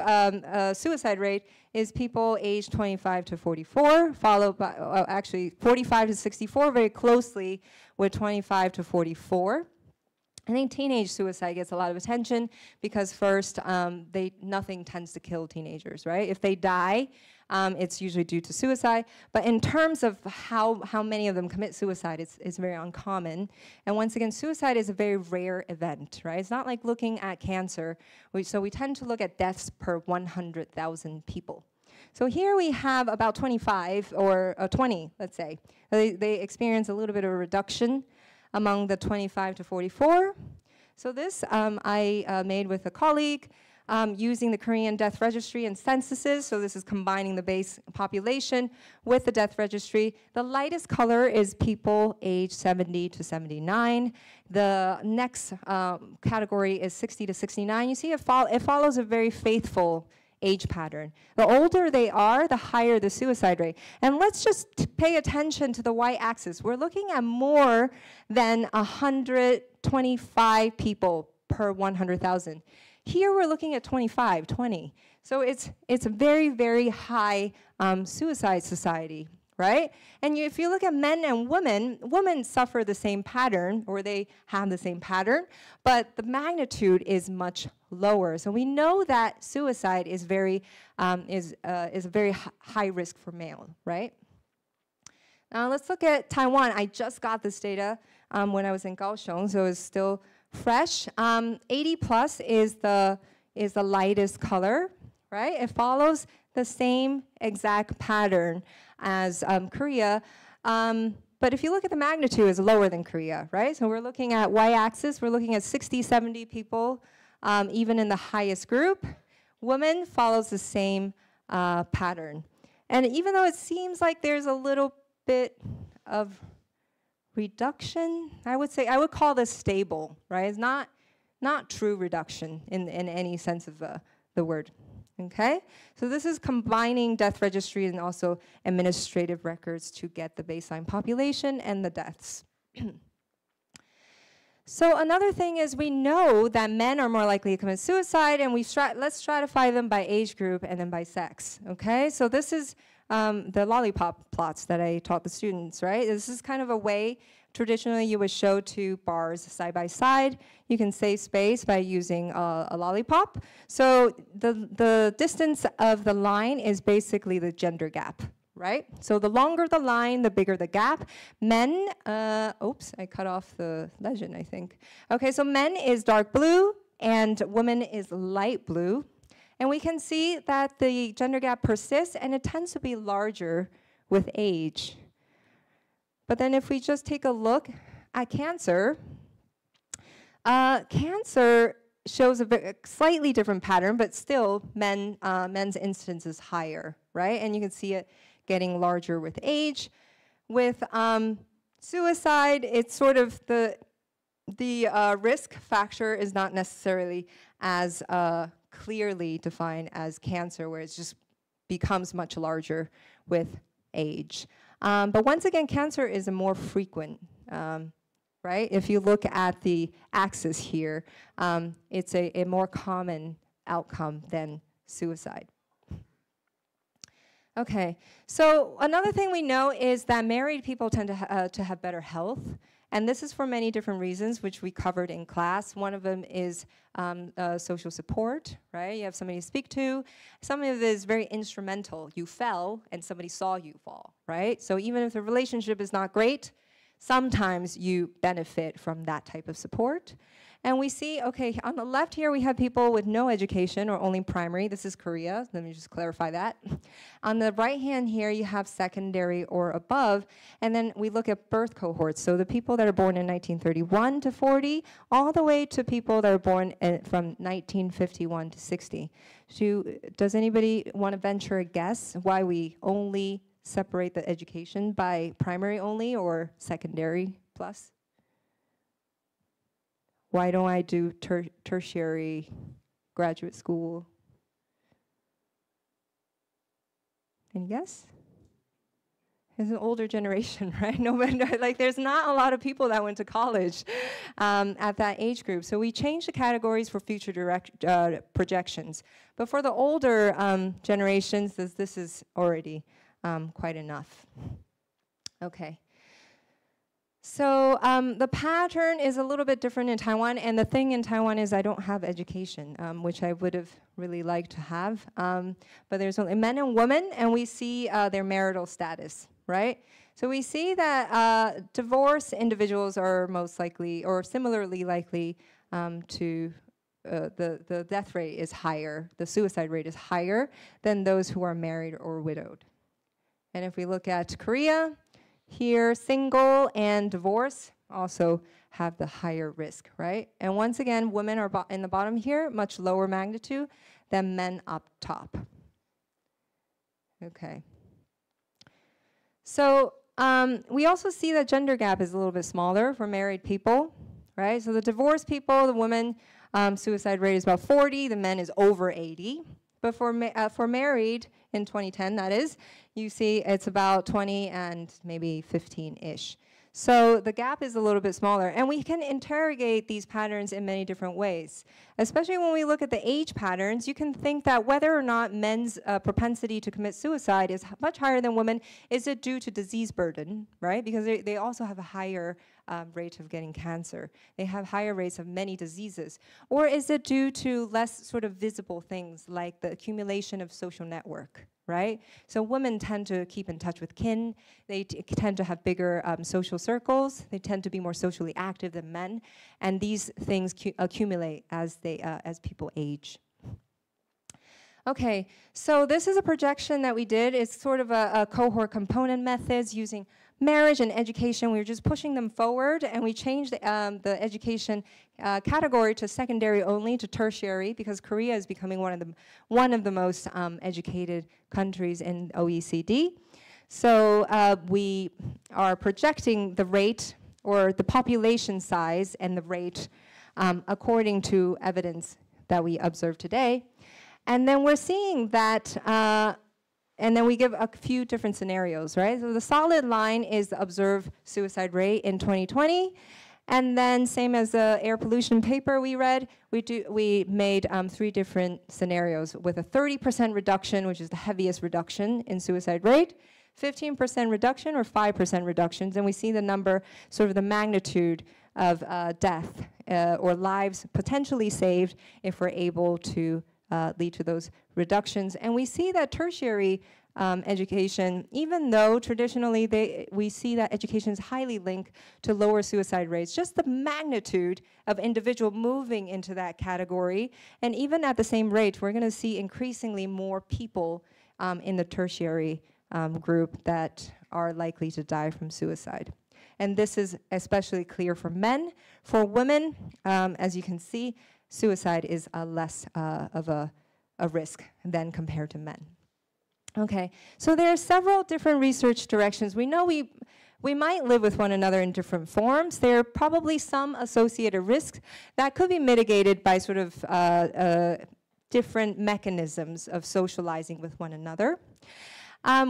suicide rate is people aged 25 to 44, followed by, actually 45 to 64, very closely with 25 to 44. I think teenage suicide gets a lot of attention because first, nothing tends to kill teenagers, right? If they die, it's usually due to suicide. But in terms of how many of them commit suicide, it's very uncommon. And once again, suicide is a very rare event, right? It's not like looking at cancer. So we tend to look at deaths per 100,000 people. So here we have about 25, or 20, let's say. They experience a little bit of a reduction among the 25 to 44. So this I made with a colleague using the Korean death registry and censuses. So this is combining the base population with the death registry. The lightest color is people aged 70 to 79. The next category is 60 to 69. You see it follows a very faithful age pattern. The older they are, the higher the suicide rate. And let's just pay attention to the y-axis. We're looking at more than 125 people per 100,000. Here we're looking at 20. So it's a very, very high suicide society, right? And if you look at men and women suffer the same pattern, or they have the same pattern, but the magnitude is much lower. So we know that suicide is a very high risk for male, right? Now let's look at Taiwan. I just got this data when I was in Kaohsiung, so it's still fresh. 80 plus is the lightest color, right? It follows the same exact pattern as Korea. But if you look at the magnitude, it's lower than Korea, right? So we're looking at y-axis, we're looking at 60, 70 people, even in the highest group. Women follows the same pattern. And even though it seems like there's a little bit of reduction, I would call this stable, right? It's not true reduction in any sense of the word. Okay, so this is combining death registry and also administrative records to get the baseline population and the deaths. So another thing is we know that men are more likely to commit suicide, and let's stratify them by age group and then by sex. Okay, so this is the lollipop plots that I taught the students, right? This is kind of a way. Traditionally, you would show two bars side by side. You can save space by using a lollipop. So the distance of the line is basically the gender gap, right? So the longer the line, the bigger the gap. Men, oops, I cut off the legend, I think. Okay, so men is dark blue, and women is light blue. And we can see that the gender gap persists, and it tends to be larger with age. But then if we just take a look at cancer, cancer shows a slightly different pattern, but still men's incidence is higher, right? And you can see it getting larger with age. With suicide, it's sort of the risk factor is not necessarily as clearly defined as cancer, where it just becomes much larger with age. But once again, cancer is a more frequent, right? If you look at the axis here, it's a more common outcome than suicide. Okay, so another thing we know is that married people tend to have better health. And this is for many different reasons, which we covered in class. One of them is social support, right? You have somebody to speak to. Some of it is very instrumental. You fell, and somebody saw you fall, right? So even if the relationship is not great, sometimes you benefit from that type of support. And we see, okay, on the left here, we have people with no education or only primary. This is Korea. Let me just clarify that. On the right hand here, you have secondary or above. And then we look at birth cohorts. So the people that are born in 1931 to 40, all the way to people that are born from 1951 to 60. Does anybody want to venture a guess why we only separate the education by primary only or secondary plus? Why don't I do tertiary graduate school? Any guess? It's an older generation, right? Nobody, like, there's not a lot of people that went to college at that age group. So we changed the categories for future projections. But for the older generations, this is already quite enough. Okay. So the pattern is a little bit different in Taiwan, and the thing in Taiwan is I don't have education, which I would have really liked to have. But there's only men and women, and we see their marital status, right? So we see that divorced individuals are most likely, or similarly likely to the death rate is higher, the suicide rate is higher than those who are married or widowed. And if we look at Korea, here, single and divorce also have the higher risk, right? And once again, women are in the bottom here, much lower magnitude than men up top. Okay. So we also see that gender gap is a little bit smaller for married people, right? So the divorced people, the women suicide rate is about 40, the men is over 80. But for married, in 2010 that is, you see it's about 20 and maybe 15-ish. So the gap is a little bit smaller. And we can interrogate these patterns in many different ways. Especially when we look at the age patterns, you can think that whether or not men's propensity to commit suicide is much higher than women, is it due to disease burden, right? Because they also have a higher rate of getting cancer. They have higher rates of many diseases. Or is it due to less sort of visible things like the accumulation of social network, right? So women tend to keep in touch with kin. They tend to have bigger social circles. They tend to be more socially active than men. And these things accumulate as people age. Okay, so this is a projection that we did. It's sort of a cohort component methods using marriage and education. We were just pushing them forward, and we changed the education category to secondary only, to tertiary, because Korea is becoming one of the most educated countries in OECD. So we are projecting the rate, or the population size and the rate according to evidence that we observed today. And then we're seeing that, and then we give a few different scenarios, right? So the solid line is the observed suicide rate in 2020. And then same as the air pollution paper we read, we made 3 different scenarios with a 30% reduction, which is the heaviest reduction in suicide rate, 15% reduction, or 5% reductions. And we see the number, sort of the magnitude of death or lives potentially saved if we're able to lead to those reductions. And we see that tertiary education, even though traditionally we see that education is highly linked to lower suicide rates, just the magnitude of individual moving into that category, and even at the same rate, we're going to see increasingly more people in the tertiary group that are likely to die from suicide. And this is especially clear for men. For women, as you can see, suicide is less of a risk than compared to men. Okay, so there are several different research directions. We know we might live with one another in different forms. There are probably some associated risks that could be mitigated by sort of different mechanisms of socializing with one another.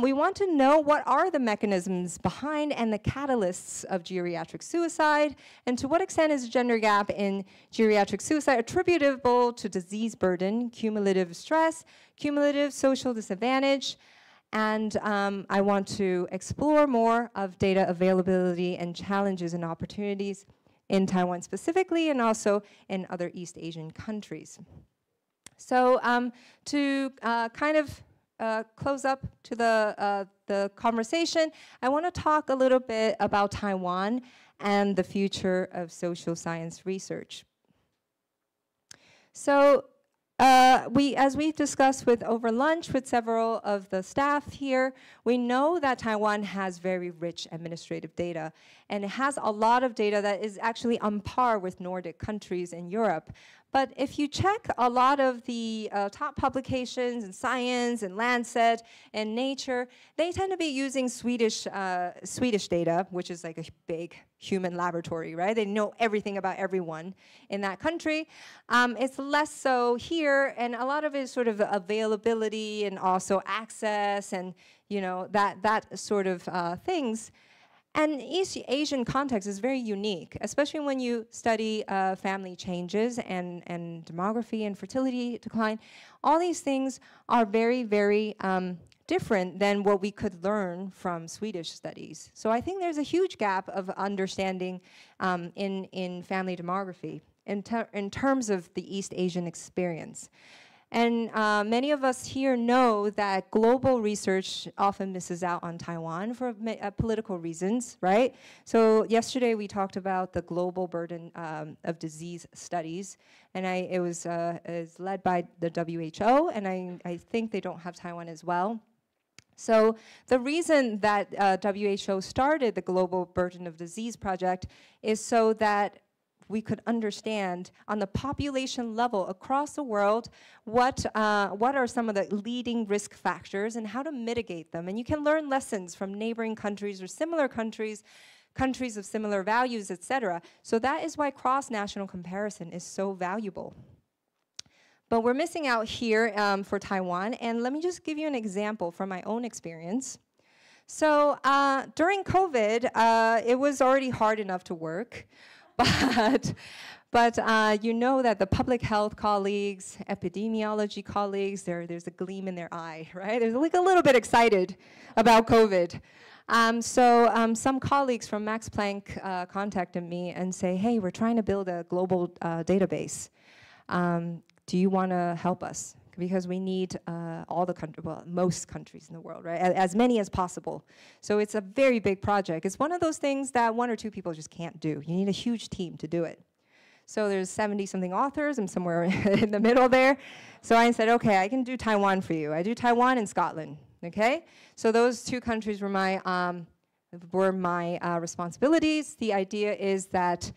We want to know what are the mechanisms behind and the catalysts of geriatric suicide, and to what extent is the gender gap in geriatric suicide attributable to disease burden, cumulative stress, cumulative social disadvantage, and I want to explore more of data availability and challenges and opportunities in Taiwan specifically, and also in other East Asian countries. So to kind of close up to the conversation, I want to talk a little bit about Taiwan and the future of social science research. So as we discussed over lunch with several of the staff here, we know that Taiwan has very rich administrative data, and it has a lot of data that is actually on par with Nordic countries in Europe. But if you check a lot of the top publications in Science and Lancet and Nature, they tend to be using Swedish data, which is like a big human laboratory, right? They know everything about everyone in that country. It's less so here, and a lot of it is sort of availability and also access and that sort of things. And East Asian context is very unique, especially when you study family changes and demography and fertility decline. All these things are very, very different than what we could learn from Swedish studies. So I think there's a huge gap of understanding in family demography in terms of the East Asian experience. And many of us here know that global research often misses out on Taiwan for political reasons, right? So yesterday we talked about the global burden of disease studies, and it was led by the WHO, and I think they don't have Taiwan as well. So the reason that WHO started the Global Burden of Disease project is so that we could understand on the population level across the world what are some of the leading risk factors and how to mitigate them. And you can learn lessons from neighboring countries or similar countries, countries of similar values, etc. So that is why cross-national comparison is so valuable. But we're missing out here for Taiwan, and let me just give you an example from my own experience. So during COVID, it was already hard enough to work, but you know that the public health colleagues, epidemiology colleagues, there's a gleam in their eye, right? They're like a little bit excited about COVID. So some colleagues from Max Planck contacted me and say, hey, we're trying to build a global database. Do you want to help us? Because we need all the countries, well, most countries in the world, right? As many as possible. So it's a very big project. It's one of those things that one or two people just can't do. You need a huge team to do it. So there's 70-something authors. I'm somewhere in the middle there. So I said, okay, I can do Taiwan for you. I do Taiwan and Scotland, okay? So those two countries were my responsibilities. The idea is that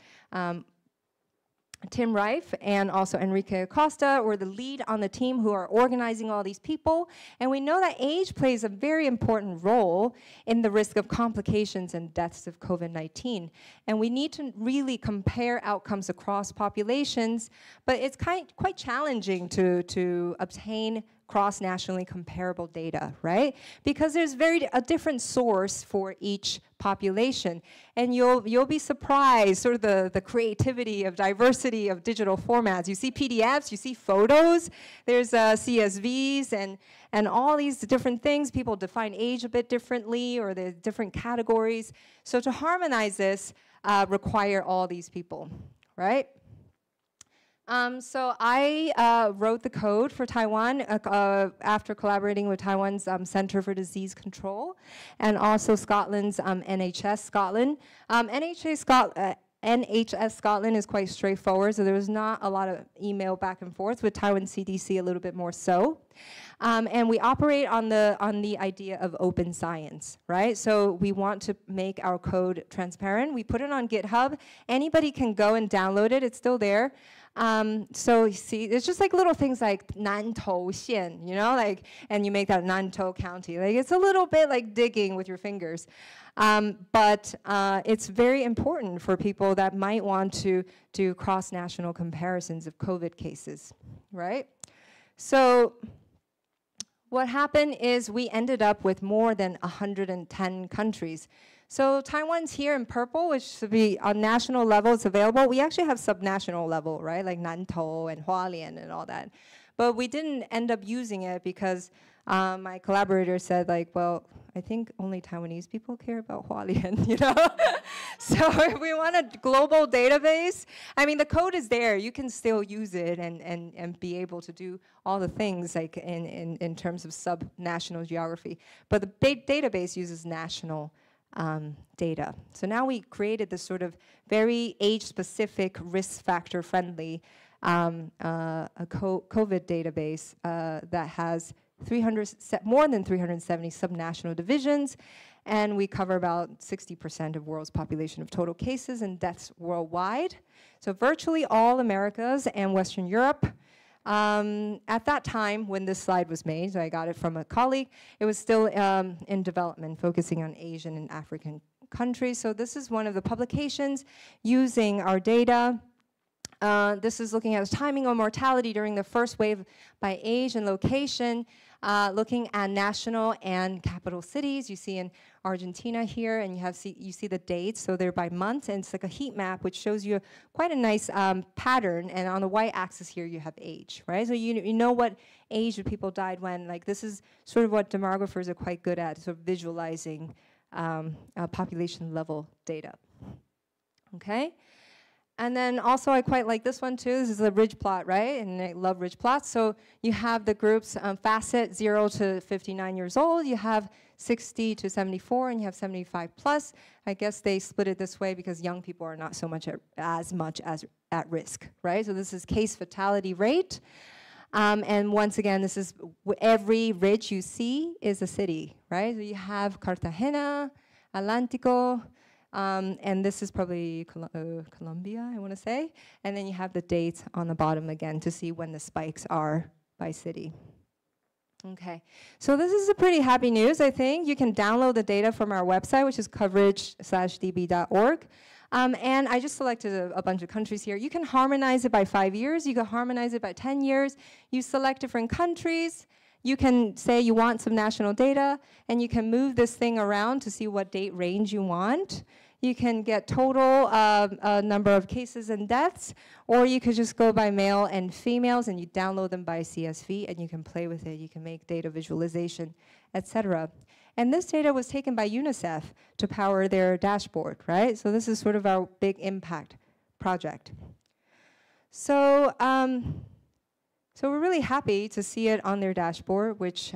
Tim Reif and also Enrique Acosta were the lead on the team who are organizing all these people. And we know that age plays a very important role in the risk of complications and deaths of COVID-19. And we need to really compare outcomes across populations, but it's quite challenging to obtain cross-nationally comparable data, right? Because there's a different source for each population. And you'll be surprised, sort of the creativity of diversity of digital formats. You see PDFs, you see photos, there's CSVs and all these different things. People define age a bit differently, or there's different categories. So to harmonize this require all these people, right? So I wrote the code for Taiwan after collaborating with Taiwan's Center for Disease Control and also Scotland's NHS Scotland. NHS Scotland is quite straightforward, so there was not a lot of email back and forth. With Taiwan CDC, a little bit more so. And we operate on the idea of open science, right? So we want to make our code transparent. We put it on GitHub. Anybody can go and download it. It's still there. So you see, it's just like little things like Nantou Xian, you know, like, and you make that Nantou County. Like, it's a little bit like digging with your fingers. But it's very important for people that might want to do cross-national comparisons of COVID cases, right? So what happened is we ended up with more than 110 countries. So Taiwan's here in purple, which should be on national level, it's available. We actually have subnational level, right? Like Nantou and Hualien and all that. But we didn't end up using it because my collaborator said, like, well, I think only Taiwanese people care about Hualien, you know? So if we want a global database, I mean, the code is there. You can still use it and be able to do all the things like in terms of sub-national geography. But the database uses national data. So now we created this sort of very age-specific, risk factor-friendly COVID database that has more than 370 subnational divisions, and we cover about 60% of world's population of total cases and deaths worldwide. So virtually all Americas and Western Europe. At that time, when this slide was made, so I got it from a colleague, it was still in development, focusing on Asian and African countries. So this is one of the publications using our data. This is looking at the timing of mortality during the first wave by age and location, looking at national and capital cities. You see in Argentina here, and you see the dates, so they're by month, and it's like a heat map which shows you quite a nice pattern, and on the y-axis here you have age, right? So you know what age the people died when. Like, this is sort of what demographers are quite good at, sort of visualizing population level data, okay? And then also I quite like this one too. This is a ridge plot, right? And I love ridge plots. So you have the groups facet 0 to 59 years old. You have 60 to 74, and you have 75 plus. I guess they split it this way because young people are not so much as at risk, right? So this is case fatality rate. And once again, this is every ridge you see is a city, right? So you have Cartagena, Atlántico, and this is probably Colombia, I want to say. And then you have the dates on the bottom again to see when the spikes are by city. Okay, so this is a pretty happy news, I think. You can download the data from our website, which is coverage/db.org. And I just selected a bunch of countries here. You can harmonize it by 5 years. You can harmonize it by 10 years. You select different countries. you can say you want some national data, and you can move this thing around to see what date range you want. You can get total number of cases and deaths, or you could just go by male and females, and you download them by CSV, and you can play with it. You can make data visualization, etc. And this data was taken by UNICEF to power their dashboard, right? So this is sort of our big impact project. So, so we're really happy to see it on their dashboard, which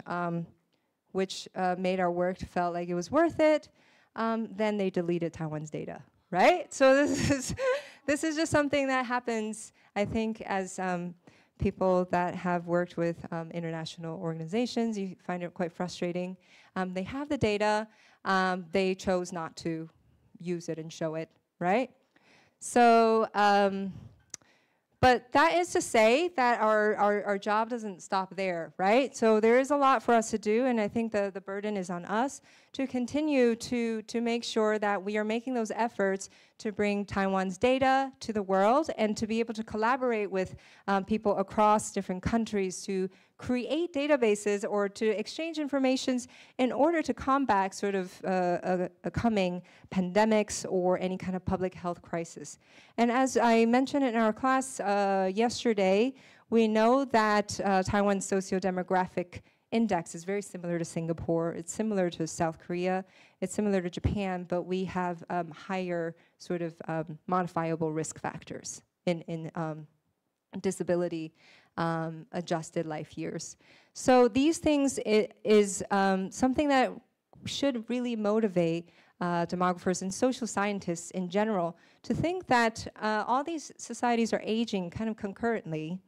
made our work felt like it was worth it. Then they deleted Taiwan's data, right? So this is just something that happens, I think, as people that have worked with international organizations. You find it quite frustrating. They have the data. They chose not to use it and show it, right? So, but that is to say that our job doesn't stop there, right? So there is a lot for us to do, and I think the burden is on us to continue to make sure that we are making those efforts to bring Taiwan's data to the world and to be able to collaborate with people across different countries to create databases or to exchange information in order to combat sort of a coming pandemics or any kind of public health crisis. And as I mentioned in our class yesterday, we know that Taiwan's socio-demographic index is very similar to Singapore. It's similar to South Korea. It's similar to Japan, but we have higher sort of modifiable risk factors in disability adjusted life years. So these things is something that should really motivate demographers and social scientists in general to think that all these societies are aging kind of concurrently.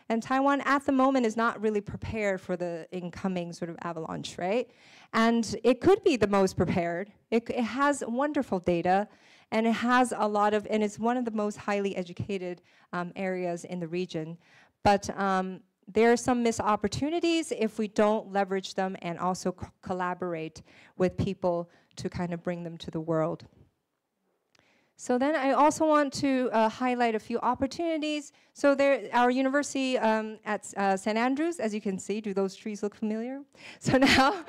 And Taiwan at the moment is not really prepared for the incoming sort of avalanche, right? And it could be the most prepared. It has wonderful data, and it has a lot of, and it's one of the most highly educated areas in the region. But there are some missed opportunities if we don't leverage them and also collaborate with people to kind of bring them to the world. So then I also want to highlight a few opportunities. So there, our university at St. Andrews, as you can see, do those trees look familiar? So now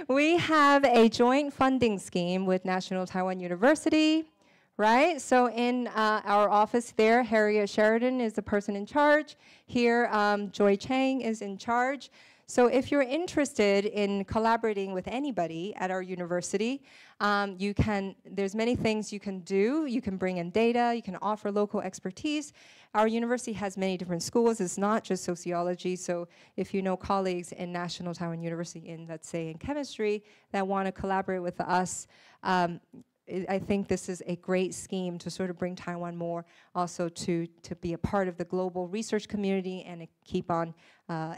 we have a joint funding scheme with National Taiwan University, right? So in our office there, Harriet Sheridan is the person in charge. Here, Joy Chang is in charge. So if you're interested in collaborating with anybody at our university, there's many things you can do. You can bring in data, you can offer local expertise. Our university has many different schools. It's not just sociology. So if you know colleagues in National Taiwan University in, let's say, in chemistry that want to collaborate with us, I think this is a great scheme to sort of bring Taiwan more also to be a part of the global research community and keep on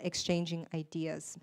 exchanging ideas.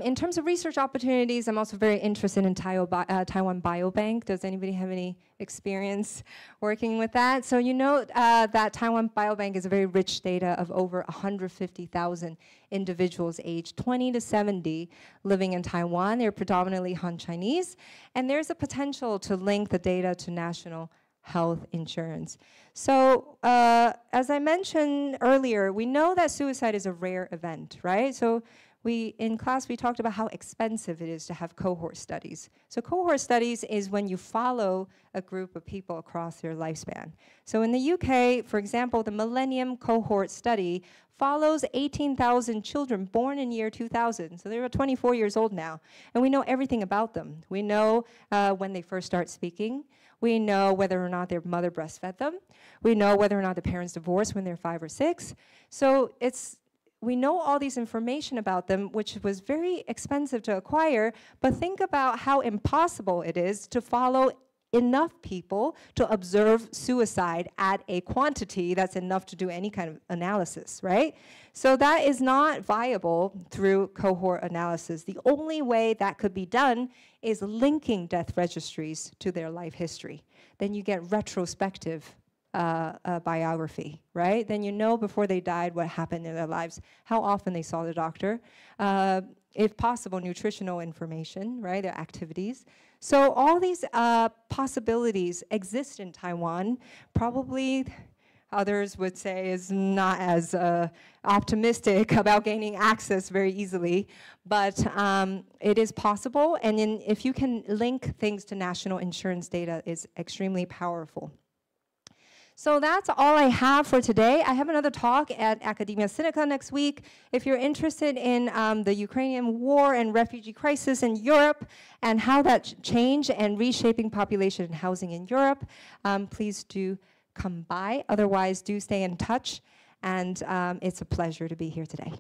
In terms of research opportunities, I'm also very interested in Taiwan Biobank. Does anybody have any experience working with that? So you know that Taiwan Biobank is a very rich data of over 150,000 individuals aged 20 to 70 living in Taiwan. They're predominantly Han Chinese, and there's a potential to link the data to national health insurance. So as I mentioned earlier, we know that suicide is a rare event, right? So in class, we talked about how expensive it is to have cohort studies. So cohort studies is when you follow a group of people across their lifespan. So in the UK, for example, the Millennium Cohort Study follows 18,000 children born in year 2000. So they're 24 years old now. And we know everything about them. We know when they first start speaking. We know whether or not their mother breastfed them. We know whether or not the parents divorced when they're 5 or 6. So we know all these information about them, which was very expensive to acquire, but think about how impossible it is to follow enough people to observe suicide at a quantity that's enough to do any kind of analysis, right? So that is not viable through cohort analysis. The only way that could be done is linking death registries to their life history. Then you get retrospective biography, right? Then you know before they died what happened in their lives, how often they saw the doctor, if possible, nutritional information, right, their activities. So all these possibilities exist in Taiwan. Probably, others would say is not as optimistic about gaining access very easily. But it is possible, and if you can link things to national insurance data, it's extremely powerful. So that's all I have for today. I have another talk at Academia Sinica next week. If you're interested in the Ukrainian war and refugee crisis in Europe and how that changed and reshaping population and housing in Europe, please do come by. Otherwise, do stay in touch. And it's a pleasure to be here today.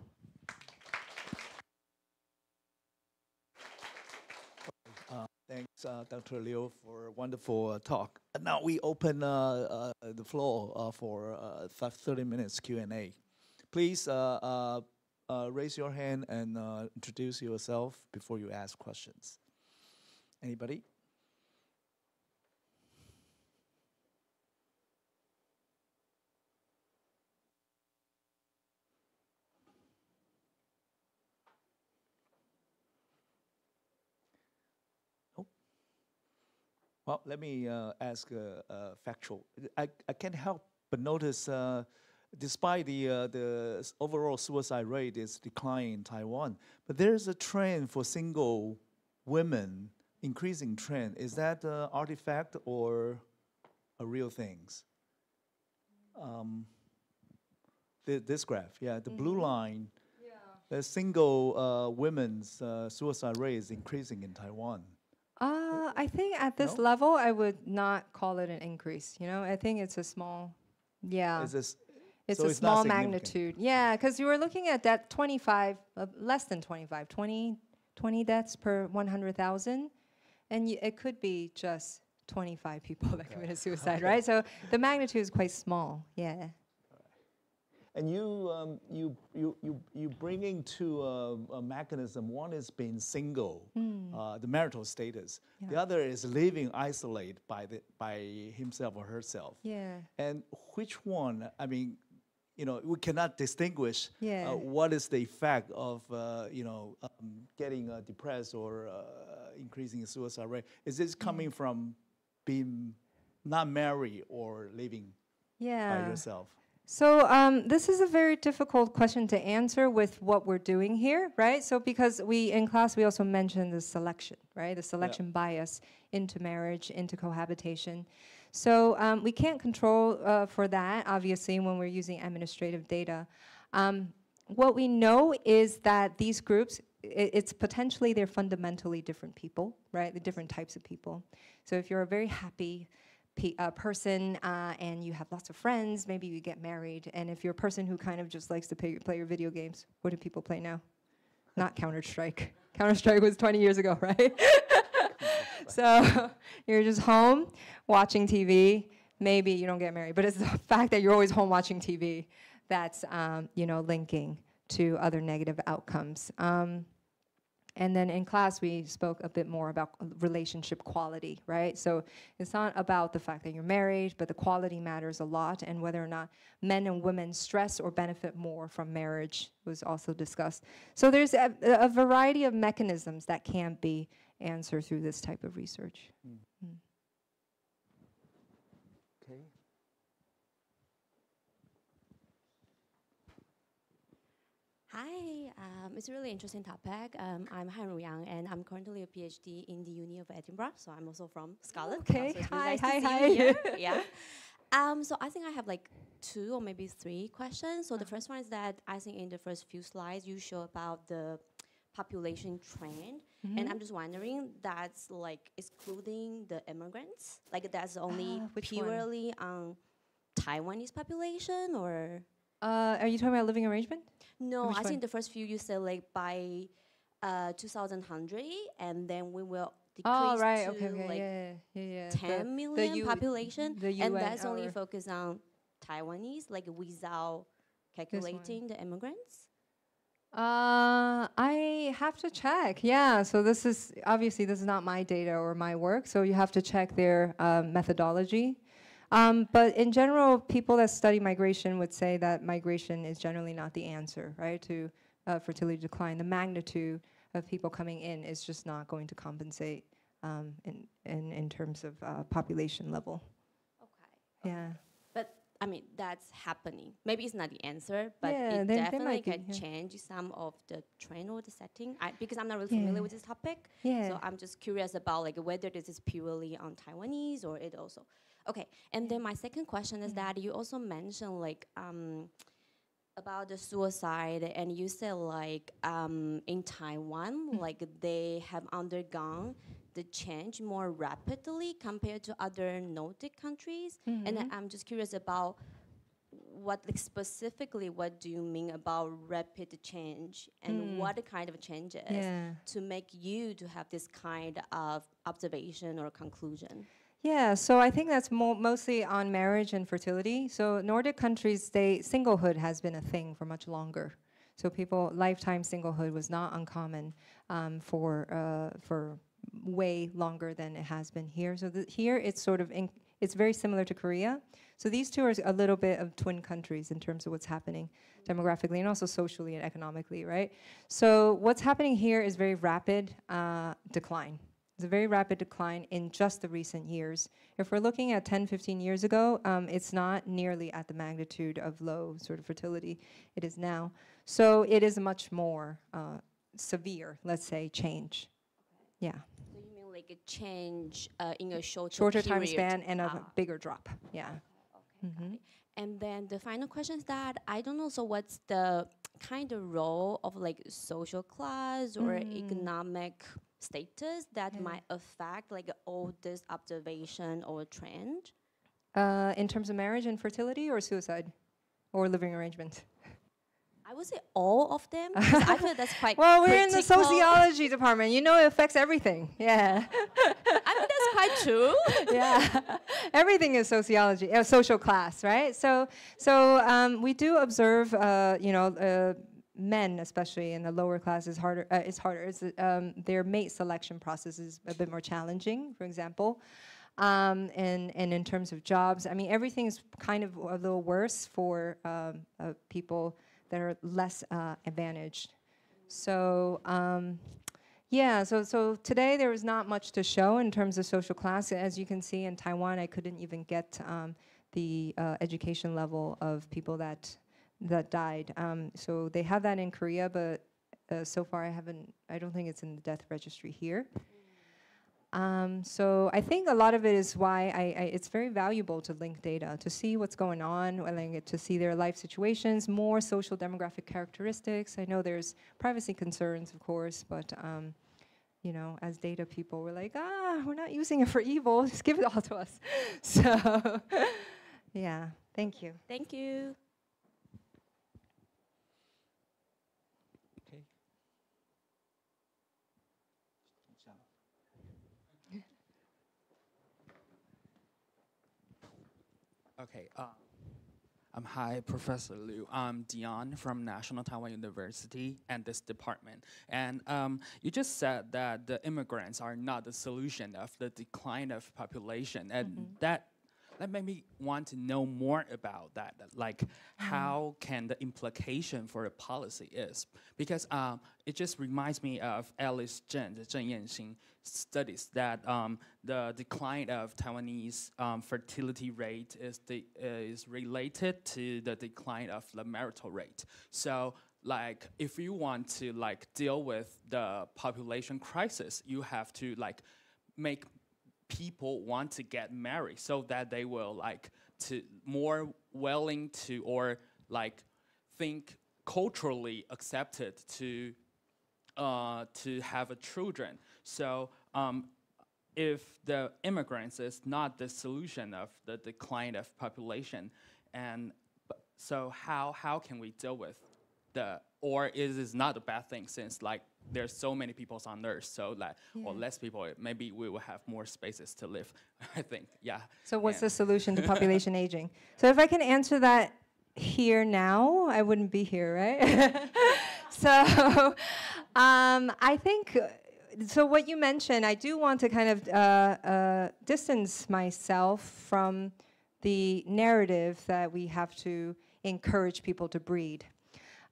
Thanks, Dr. Liu, for a wonderful talk. Now we open the floor for 30 minutes Q&A. Please raise your hand and introduce yourself before you ask questions. Anybody? Well, let me ask factual. I can't help but notice, despite the overall suicide rate is declining in Taiwan, but there's a trend for single women, increasing trend. Is that an artifact or a real thing? This graph, yeah, the blue line, the single women's suicide rate is increasing in Taiwan. I think at this level, I would not call it an increase. You know, I think it's a small, it's a small magnitude. Yeah, because you were looking at that 25, less than 25, 20 deaths per 100,000, and it could be just 25 people that committed suicide, right? So the magnitude is quite small. Yeah. And you bringing to a mechanism. One is being single, the marital status. Yeah. The other is living isolated by himself or herself. Yeah. And which one? I mean, you know, we cannot distinguish what is the effect of getting depressed or increasing the suicide rate. Is this coming from being not married or living by yourself? So this is a very difficult question to answer with what we're doing here, right? So because in class, we also mentioned the selection, right? The selection bias into marriage, into cohabitation. So we can't control for that, obviously, when we're using administrative data. What we know is that these groups, it's potentially they're fundamentally different people, right? The different types of people. So if you're a very happy person and you have lots of friends, maybe you get married. And if you're a person who kind of just likes to play your video games, what do people play now? Not Counter-Strike. Counter-Strike was 20 years ago, right? So you're just home watching TV. Maybe you don't get married, but it's the fact that you're always home watching TV that's linking to other negative outcomes. And then in class, we spoke a bit more about relationship quality, right? So it's not about the fact that you're married, but the quality matters a lot, and whether or not men and women stress or benefit more from marriage was also discussed. So there's a variety of mechanisms that can be answered through this type of research. Okay. Hi, it's a really interesting topic. I'm Han Yang, and I'm currently a PhD in the Uni of Edinburgh, so I'm also from Scotland. Okay, so hi. Yeah. So I think I have like 2 or maybe 3 questions. So the first one is that I think in the first few slides you show about the population trend, and I'm just wondering, that's like excluding the immigrants? Like that's only purely on Taiwanese population, or? Are you talking about living arrangement? No, I think the first few you said like by 2100, and then we will decrease to 10 million population, and that's only focused on Taiwanese, like without calculating the immigrants. I have to check. Yeah, so this is not my data or my work, so you have to check their methodology. But in general, people that study migration would say that migration is generally not the answer, right, to fertility decline. The magnitude of people coming in is just not going to compensate in terms of population level. Okay. Yeah. But I mean, that's happening. Maybe it's not the answer, but Yeah, it they definitely might be, can yeah. change some of the trend or the setting. Because I'm not really familiar with this topic, Yeah. so I'm just curious about like whether this is purely on Taiwanese or it also. Okay, and then my second question is that you also mentioned like about the suicide, and you said like in Taiwan, like they have undergone the change more rapidly compared to other Nordic countries. And I'm just curious about what, like, specifically, what do you mean about rapid change, and what kind of changes to make you to have this kind of observation or conclusion? Yeah, so I think that's mostly on marriage and fertility. So Nordic countries, singlehood has been a thing for much longer. So lifetime singlehood was not uncommon for way longer than it has been here. So here it's sort of, it's very similar to Korea. So these two are a little bit of twin countries in terms of what's happening demographically and also socially and economically, right? So what's happening here is very rapid decline. It's a very rapid decline in just the recent years. If we're looking at 10, 15 years ago, it's not nearly at the magnitude of low sort of fertility it is now. So it is a much more severe, let's say, change. Yeah. So you mean like a change in a shorter time span and a bigger drop. Yeah. Okay. Got it. And then the final question is that I don't know. So what's the kind of role of like social class or economic status that might affect like all this observation or trend? In terms of marriage and fertility or suicide or living arrangement? I would say all of them. I feel that's quite well, we're critical. in the sociology department. You know, it affects everything. Yeah. I think that's quite true. Yeah. Everything is sociology, social class, right? So we do observe, men, especially in the lower class, is harder. It's harder. Their mate selection process is a bit more challenging, for example. And in terms of jobs, I mean, everything's kind of a little worse for people that are less advantaged. So, so today there was not much to show in terms of social class. As you can see in Taiwan, I couldn't even get the education level of people that died. So they have that in Korea, but so far I don't think it's in the death registry here. So I think a lot of it is why it's very valuable to link data, to see what's going on, to see their life situations, more social demographic characteristics. I know there's privacy concerns, of course, but as data people, we're like, we're not using it for evil, just give it all to us. So, yeah, thank you. Thank you. Okay, hi, Professor Liu. I'm Dion from National Taiwan University and this department. And you just said that the immigrants are not the solution of the decline of population, and that made me want to know more about that. Like, how can the implication for a policy is? Because it just reminds me of Alice Zheng, the Zheng Yanxing studies that the decline of Taiwanese fertility rate is related to the decline of the marital rate. So, like, if you want to deal with the population crisis, you have to make people want to get married so that they will to more willing to or think culturally accepted to have a children. So if the immigrants is not the solution of the decline of population, and so how can we deal with or is it not a bad thing since there's so many people on Earth, so or less people, maybe we will have more spaces to live, I think, yeah. So what's the solution to population aging? So if I can answer that here now, I wouldn't be here, right? So I think, so what you mentioned, I do want to kind of distance myself from the narrative that we have to encourage people to breed.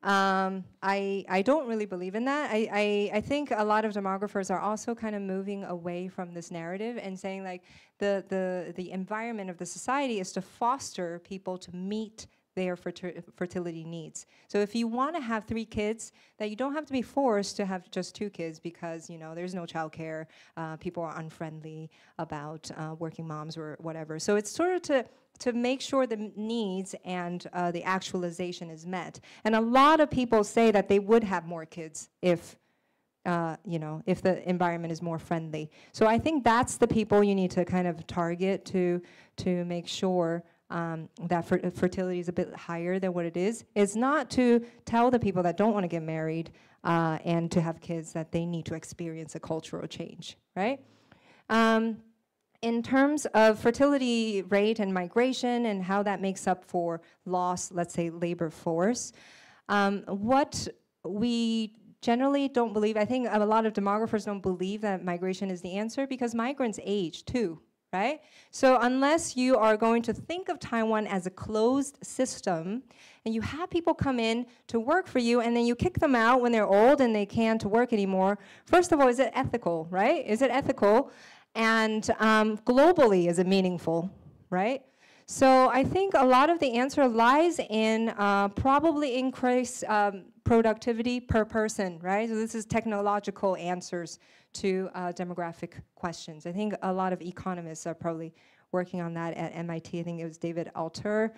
I don't really believe in that. I think a lot of demographers are also kind of moving away from this narrative and saying like the environment of the society is to foster people to meet their fertility needs. So if you want to have 3 kids, that you don't have to be forced to have just 2 kids because, you know, there's no childcare, people are unfriendly about working moms or whatever. So it's sort of to make sure the needs and the actualization is met. And a lot of people say that they would have more kids if you know, if the environment is more friendly. So I think that's the people you need to kind of target to make sure that fertility is a bit higher than what it is. It's not to tell the people that don't want to get married and to have kids that they need to experience a cultural change, right? In terms of fertility rate and migration and how that makes up for lost, let's say, labor force, what we generally don't believe, I think a lot of demographers don't believe that migration is the answer because migrants age too, right? So unless you are going to think of Taiwan as a closed system and you have people come in to work for you and then you kick them out when they're old and they can't work anymore, first of all, is it ethical, right? Is it ethical? And globally, is it meaningful, right? So I think a lot of the answer lies in probably increased productivity per person, right? So this is technological answers to demographic questions. I think a lot of economists are probably working on that at MIT. I think it was David Altor,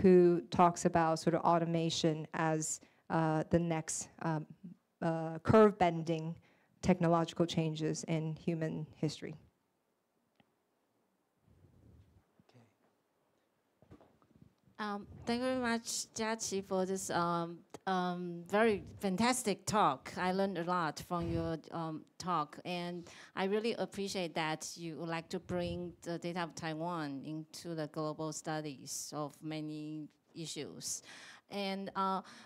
who talks about sort of automation as the next curve-bending technological changes in human history. Thank you very much,佳琪, for this very fantastic talk. I learned a lot from your talk, and I really appreciate that you would like to bring the data of Taiwan into the global studies of many issues. And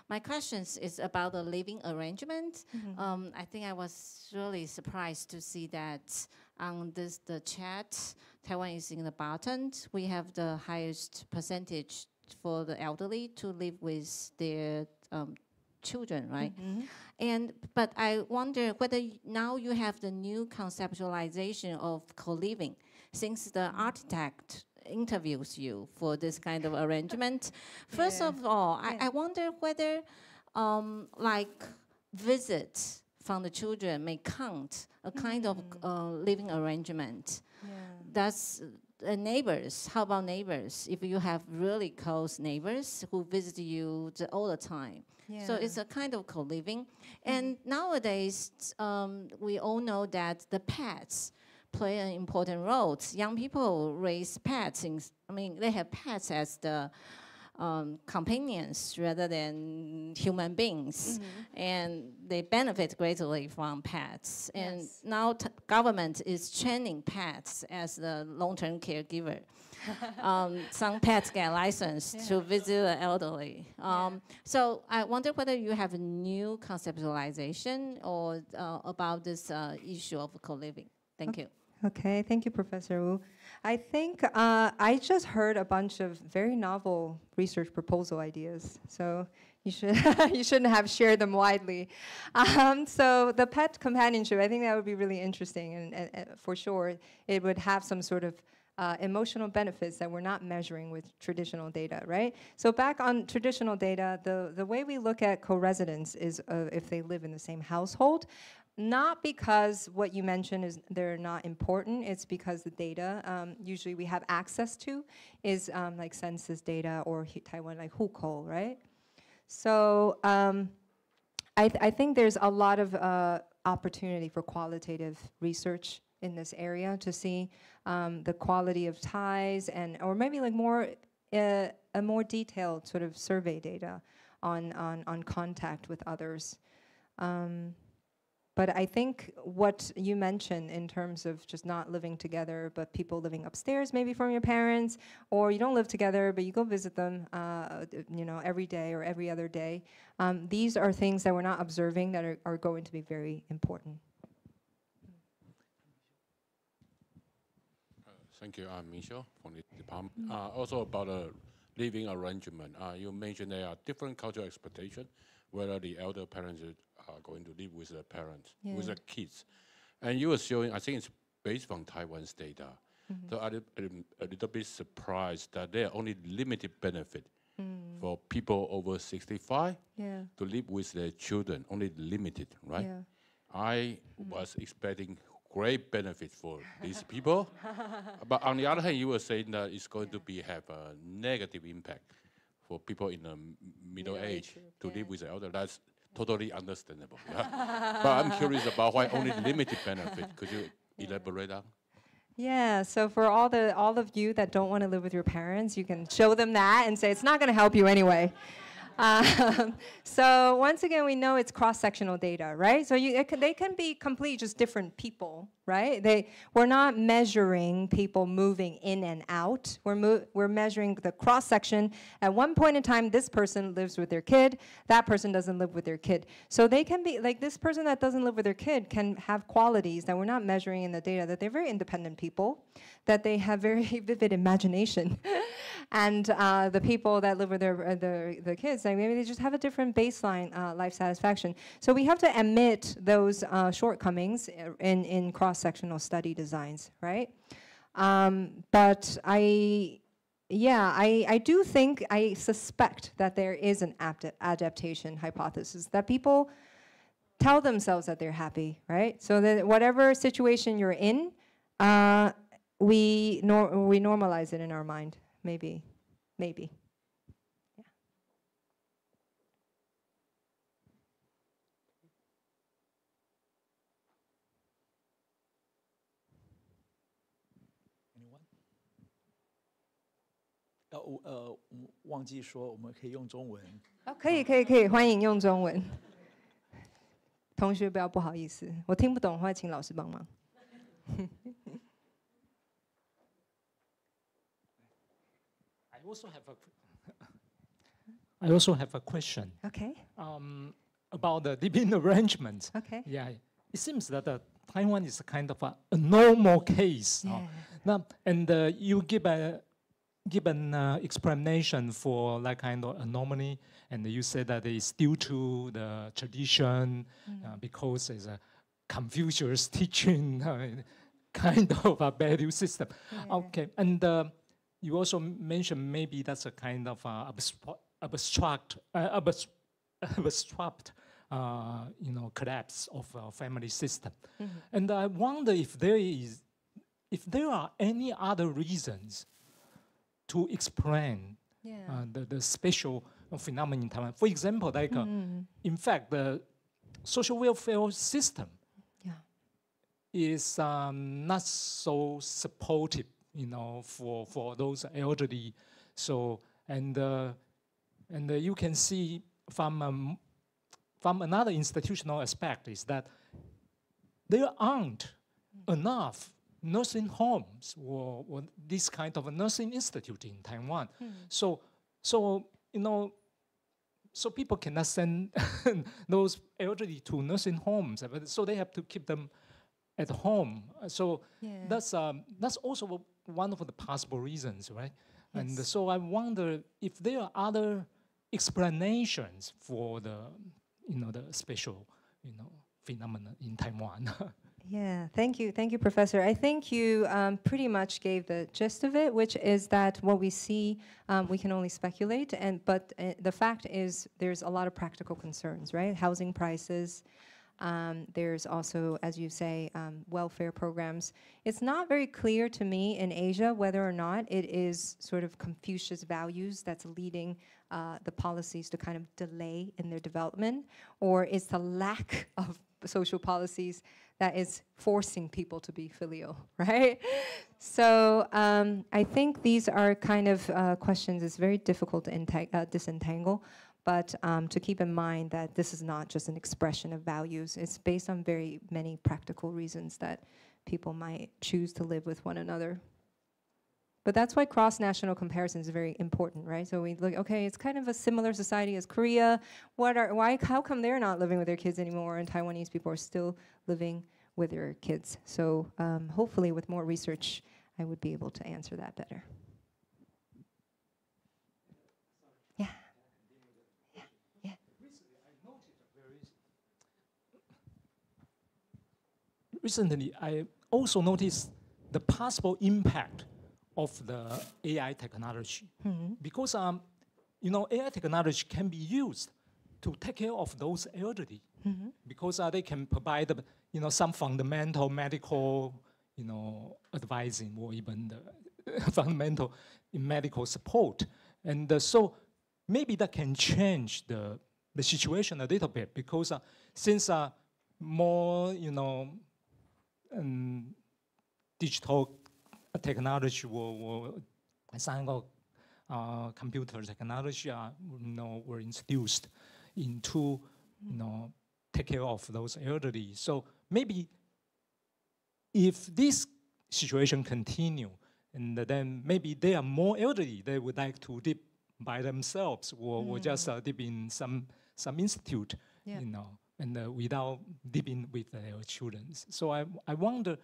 my questions is about the living arrangement. I think I was really surprised to see that on the chat, Taiwan is in the bottom. We have the highest percentage for the elderly to live with their children, right? But I wonder whether now you have the new conceptualization of co-living, since the architect interviews you for this kind of arrangement. First of all, I wonder whether like visits from the children may count a kind of living arrangement. That's neighbors. How about neighbors? If you have really close neighbors who visit you all the time. So it's a kind of co-living. And nowadays, we all know that the pets play an important role. Young people raise pets. They have pets as the companions rather than human beings, and they benefit greatly from pets. And now government is training pets as the long-term caregiver. Some pets get licensed to visit the elderly. So I wonder whether you have a new conceptualization or about this issue of co-living. Thank you. Okay, thank you, Professor Wu. I think I just heard a bunch of very novel research proposal ideas, so you should you shouldn't have shared them widely. So the pet companionship, I think that would be really interesting, and for sure it would have some sort of emotional benefits that we're not measuring with traditional data, right? So back on traditional data, the way we look at co-residents is if they live in the same household. Not because what you mentioned is they're not important, it's because the data usually we have access to is like census data or Taiwan like hukou, right? So I think there's a lot of opportunity for qualitative research in this area to see the quality of ties or maybe like a more detailed sort of survey data on contact with others. But I think what you mentioned in terms of just not living together, but people living upstairs maybe from your parents, or you don't live together, but you go visit them every day or every other day, these are things that we're not observing that are going to be very important. Thank you. I'm Michel from the department. Also about living arrangement. You mentioned there are different cultural expectations, whether the elder parents are going to live with their parents, with their kids. And you were showing, I think it's based on Taiwan's data. So I'm a little bit surprised that there are only limited benefit for people over 65 to live with their children, only limited, right? Yeah. I was expecting great benefit for these people. But on the other hand, you were saying that it's going to have a negative impact for people in the middle age to live with the elder. That's totally understandable. But I'm curious about why only limited benefit. Could you elaborate on? Yeah, so for all of you that don't want to live with your parents, you can show them that and say it's not going to help you anyway. So once again, we know it's cross-sectional data, right? So they can be completely just different people, right? We're not measuring people moving in and out. We're measuring the cross-section. At one point in time, this person lives with their kid. That person doesn't live with their kid. So they can be, like this person that doesn't live with their kid can have qualities that we're not measuring in the data, that they're very independent people, that they have very vivid imagination. And the people that live with the kids, like maybe they just have a different baseline life satisfaction. So we have to admit those shortcomings in cross-sectional study designs, right? But I do think, I suspect that there is an adaptation hypothesis, that people tell themselves that they're happy, right? So that whatever situation you're in, we normalize it in our mind. Maybe. Yeah. Anyone? 忘记说我们可以用中文。可以，欢迎用中文。同学不要不好意思，我听不懂，会请老师帮忙。I also have a question. Okay. About the living arrangement. Okay. Yeah, it seems that Taiwan is kind of a normal case. Yeah. Now, and you give an explanation for that kind of anomaly, and you said that it's due to the tradition, because it's a Confucius teaching kind of a value system. Yeah. Okay, and you also mentioned maybe that's a kind of abstract collapse of our family system. And I wonder if there are any other reasons to explain the special phenomenon in Taiwan. For example, like in fact, the social welfare system is not so supportive, for those elderly. So and you can see from another institutional aspect is that there aren't enough nursing homes or this kind of a nursing institute in Taiwan. So people cannot send those elderly to nursing homes, so they have to keep them at home. So that's also one of the possible reasons, right? Yes. And so I wonder if there are other explanations for the special phenomenon in Taiwan. Yeah, thank you, Professor. I think you pretty much gave the gist of it, which is that what we see, we can only speculate, but the fact is there's a lot of practical concerns, right? Housing prices, there's also, as you say, welfare programs. It's not very clear to me in Asia whether or not it is sort of Confucius values that's leading the policies to kind of delay in their development, or it's the lack of social policies that is forcing people to be filial, right? So I think these are kind of questions it's very difficult to disentangle, but to keep in mind that this is not just an expression of values. It's based on very many practical reasons that people might choose to live with one another. But that's why cross-national comparison is very important, right? So we look, okay, it's kind of a similar society as Korea. How come they're not living with their kids anymore and Taiwanese people are still living with their kids? So hopefully with more research, I would be able to answer that better. recently I also noticed the possible impact of the AI technology. Because AI technology can be used to take care of those elderly, because they can provide some fundamental medical advising, or even the fundamental medical support. And so maybe that can change the situation a little bit, because since more digital technology or computer technology were introduced into take care of those elderly. So maybe if this situation continue, and then maybe they are more elderly, they would like to live by themselves, or just live in some institute, and without living with their children. So I wonder,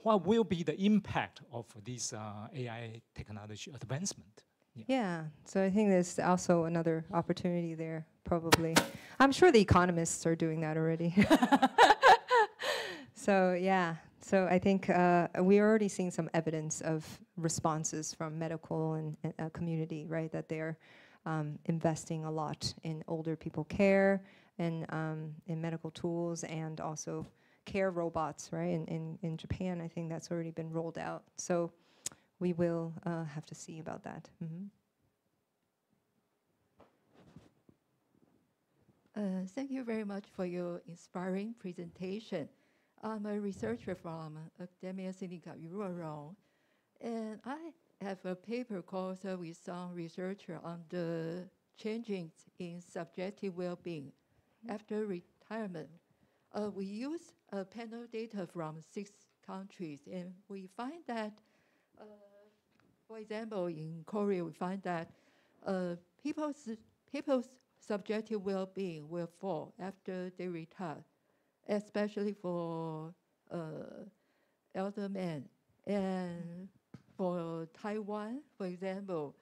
what will be the impact of this AI technology advancement? Yeah, so I think there's also another opportunity there, probably. I'm sure the economists are doing that already. So yeah, so I think we're already seeing some evidence of responses from medical and community, right? That they're investing a lot in older people care and in medical tools, and also care robots, right? In Japan, I think that's already been rolled out. So we will have to see about that. Thank you very much for your inspiring presentation. I'm a researcher from Academia Sinica Europe, and I have a paper called with some researcher on the changes in subjective well-being after retirement. We use panel data from 6 countries, and we find that, for example, in Korea, we find that people's subjective well-being will fall after they retire, especially for elder men. And for Taiwan, for example,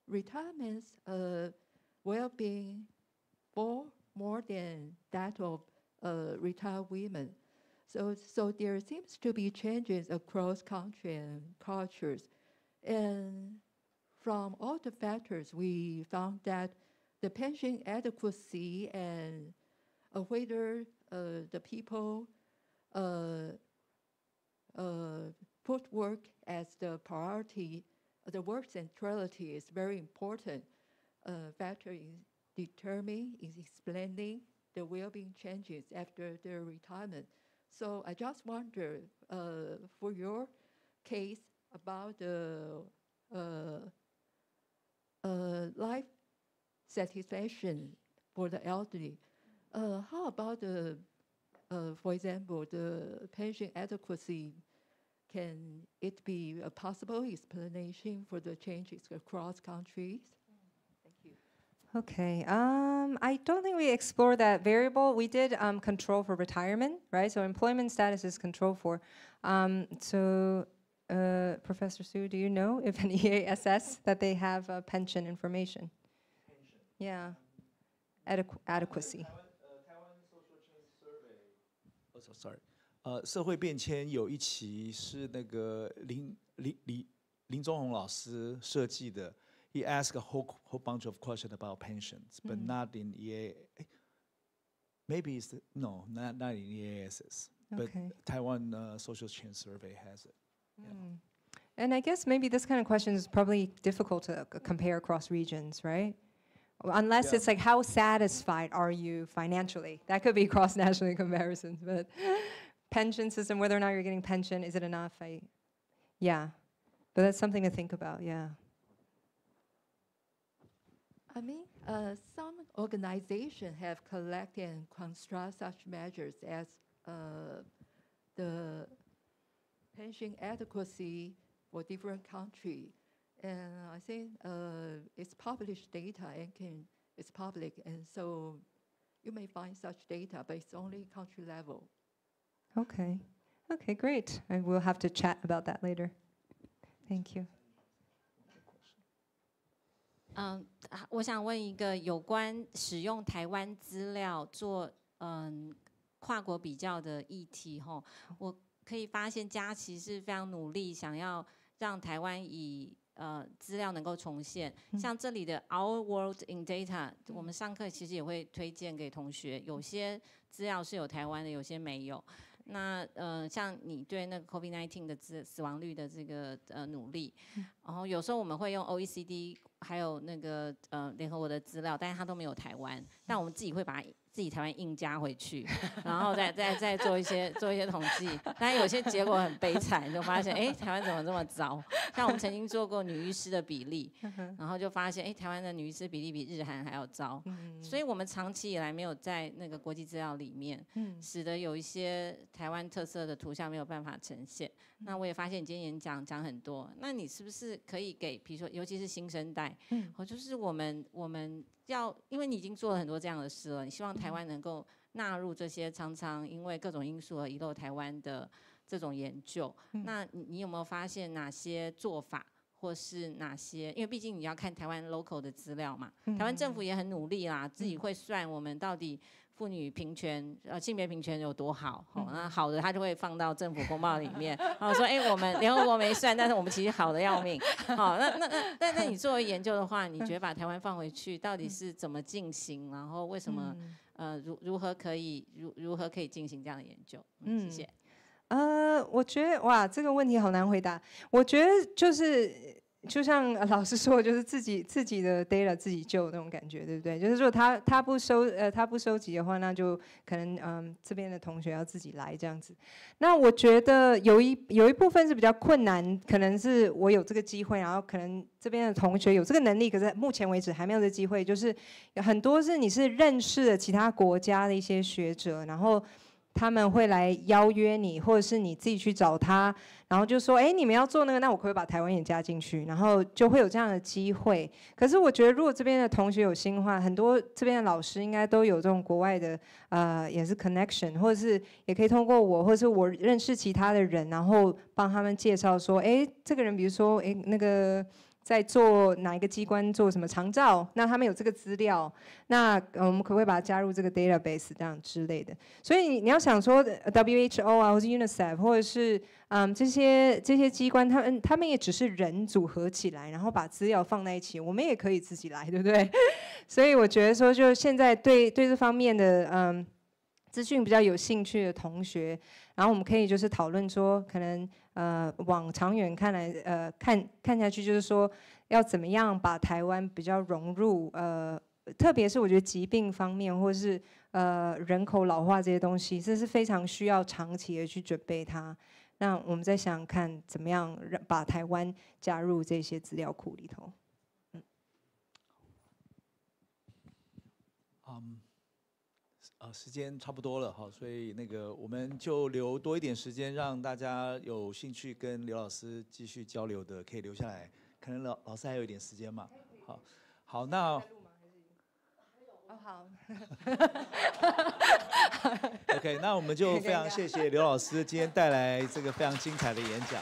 retirement's well-being fall more than that of retired women. So there seems to be changes across country and cultures. And from all the factors, we found that the pension adequacy and whether the people put work as the priority, the work centrality is very important factor in determining, in explaining the well-being changes after their retirement. So I just wonder, for your case about the life satisfaction for the elderly, how about the, for example, the pension adequacy? Can it be a possible explanation for the changes across countries? Thank you. Okay, I don't think we explored that variable. We did control for retirement, right? So employment status is controlled for. Professor Su, do you know if an EASS that they have pension information? Pension. Yeah, adequacy. Taiwan Social Change Survey. Oh, so sorry. 社会变迁有一期是那个林宗宏老师设计的。He asked a whole bunch of questions about pensions, but not in EA. Maybe it's not in EASS, but Taiwan Social Change Survey has it. And I guess maybe this kind of question is probably difficult to compare across regions, right? Unless it's like, how satisfied are you financially? That could be cross-national comparisons, but pension system, whether or not you're getting pension, is it enough? But that's something to think about, yeah. I mean, some organizations have collected and construct such measures as the pension adequacy for different countries. And I think it's published data and it's public, and so you may find such data, but it's only country level. Okay, great. I will have to chat about that later. Thank you. 我想问一个有关使用台湾资料做跨国比较的议题吼，我可以发现佳琪是非常努力，想要让台湾以资料能够重现。像这里的 Our World in Data， 我们上课其实也会推荐给同学，有些资料是有台湾的，有些没有。那像你对那个 COVID-19 的死亡率的这个努力，然后有时候我们会用 OECD 还有那个联合国的资料，但是它都没有台湾，但我们自己会把自己台湾硬加回去，然后再做一些统计，但有些结果很悲惨，就发现台湾怎么这么糟？像我们曾经做过女医师的比例，然后就发现台湾的女医师比例比日韩还要糟，所以我们长期以来没有在那个国际资料里面，使得有一些台湾特色的图像没有办法呈现。那我也发现你今天演讲很多，那你是不是可以给，比如说尤其是新生代，就是我们要，因为你已经做了很多这样的事了，你希望台湾能够纳入这些常常因为各种因素而遗漏台湾的这种研究。那你有没有发现哪些做法，或是哪些？因为毕竟你要看台湾 local 的资料嘛，台湾政府也很努力啦，自己会算我们到底妇女平权、性别平权有多好。那好的他就会放到政府公报里面，然后说我们联合国没算，但是我们其实好的要命。好，那你作为研究的话，你觉得把台湾放回去到底是怎么进行？然后为什么如何可以进行这样的研究？谢谢。我觉得哇，这个问题好难回答。我觉得就像老师说，就是自己的 data 自己救那种感觉，对不对？就是说他不收集的话，那就可能这边的同学要自己来这样子。那我觉得有一部分是比较困难，可能是我有这个机会，然后可能这边的同学有这个能力，可是目前为止还没有这个机会。就是有很多是你是认识了其他国家的一些学者，然后他们会来邀约你，或者是你自己去找他，然后就说，你们要做那个，那我可不可以把台湾也加进去？然后就会有这样的机会。可是我觉得，如果这边的同学有心的话，很多这边的老师应该都有这种国外的也是 connection， 或者是也可以通过我，或者是我认识其他的人，然后帮他们介绍说，这个人比如说，那个在做哪一个机关做什么长照，那他们有这个资料，那我们可不可以把它加入这个 database 这样之类的？所以你要想说 WHO 啊，或是 UNICEF， 或者是这些机关，他们也只是人组合起来，然后把资料放在一起，我们也可以自己来，对不对？所以我觉得说，就现在对这方面的资讯比较有兴趣的同学，然后我们可以就是讨论说，可能往长远看来，看下去，就是说要怎么样把台湾比较融入特别是我觉得疾病方面，或是人口老化这些东西，这是非常需要长期的去准备它。那我们再想想看，怎么样把台湾加入这些资料库里头。时间差不多了哈，所以那个我们就留多一点时间，让大家有兴趣跟刘老师继续交流的，可以留下来。可能老师还有一点时间嘛。好，那好。OK， 那我们就非常谢谢刘老师今天带来这个非常精彩的演讲。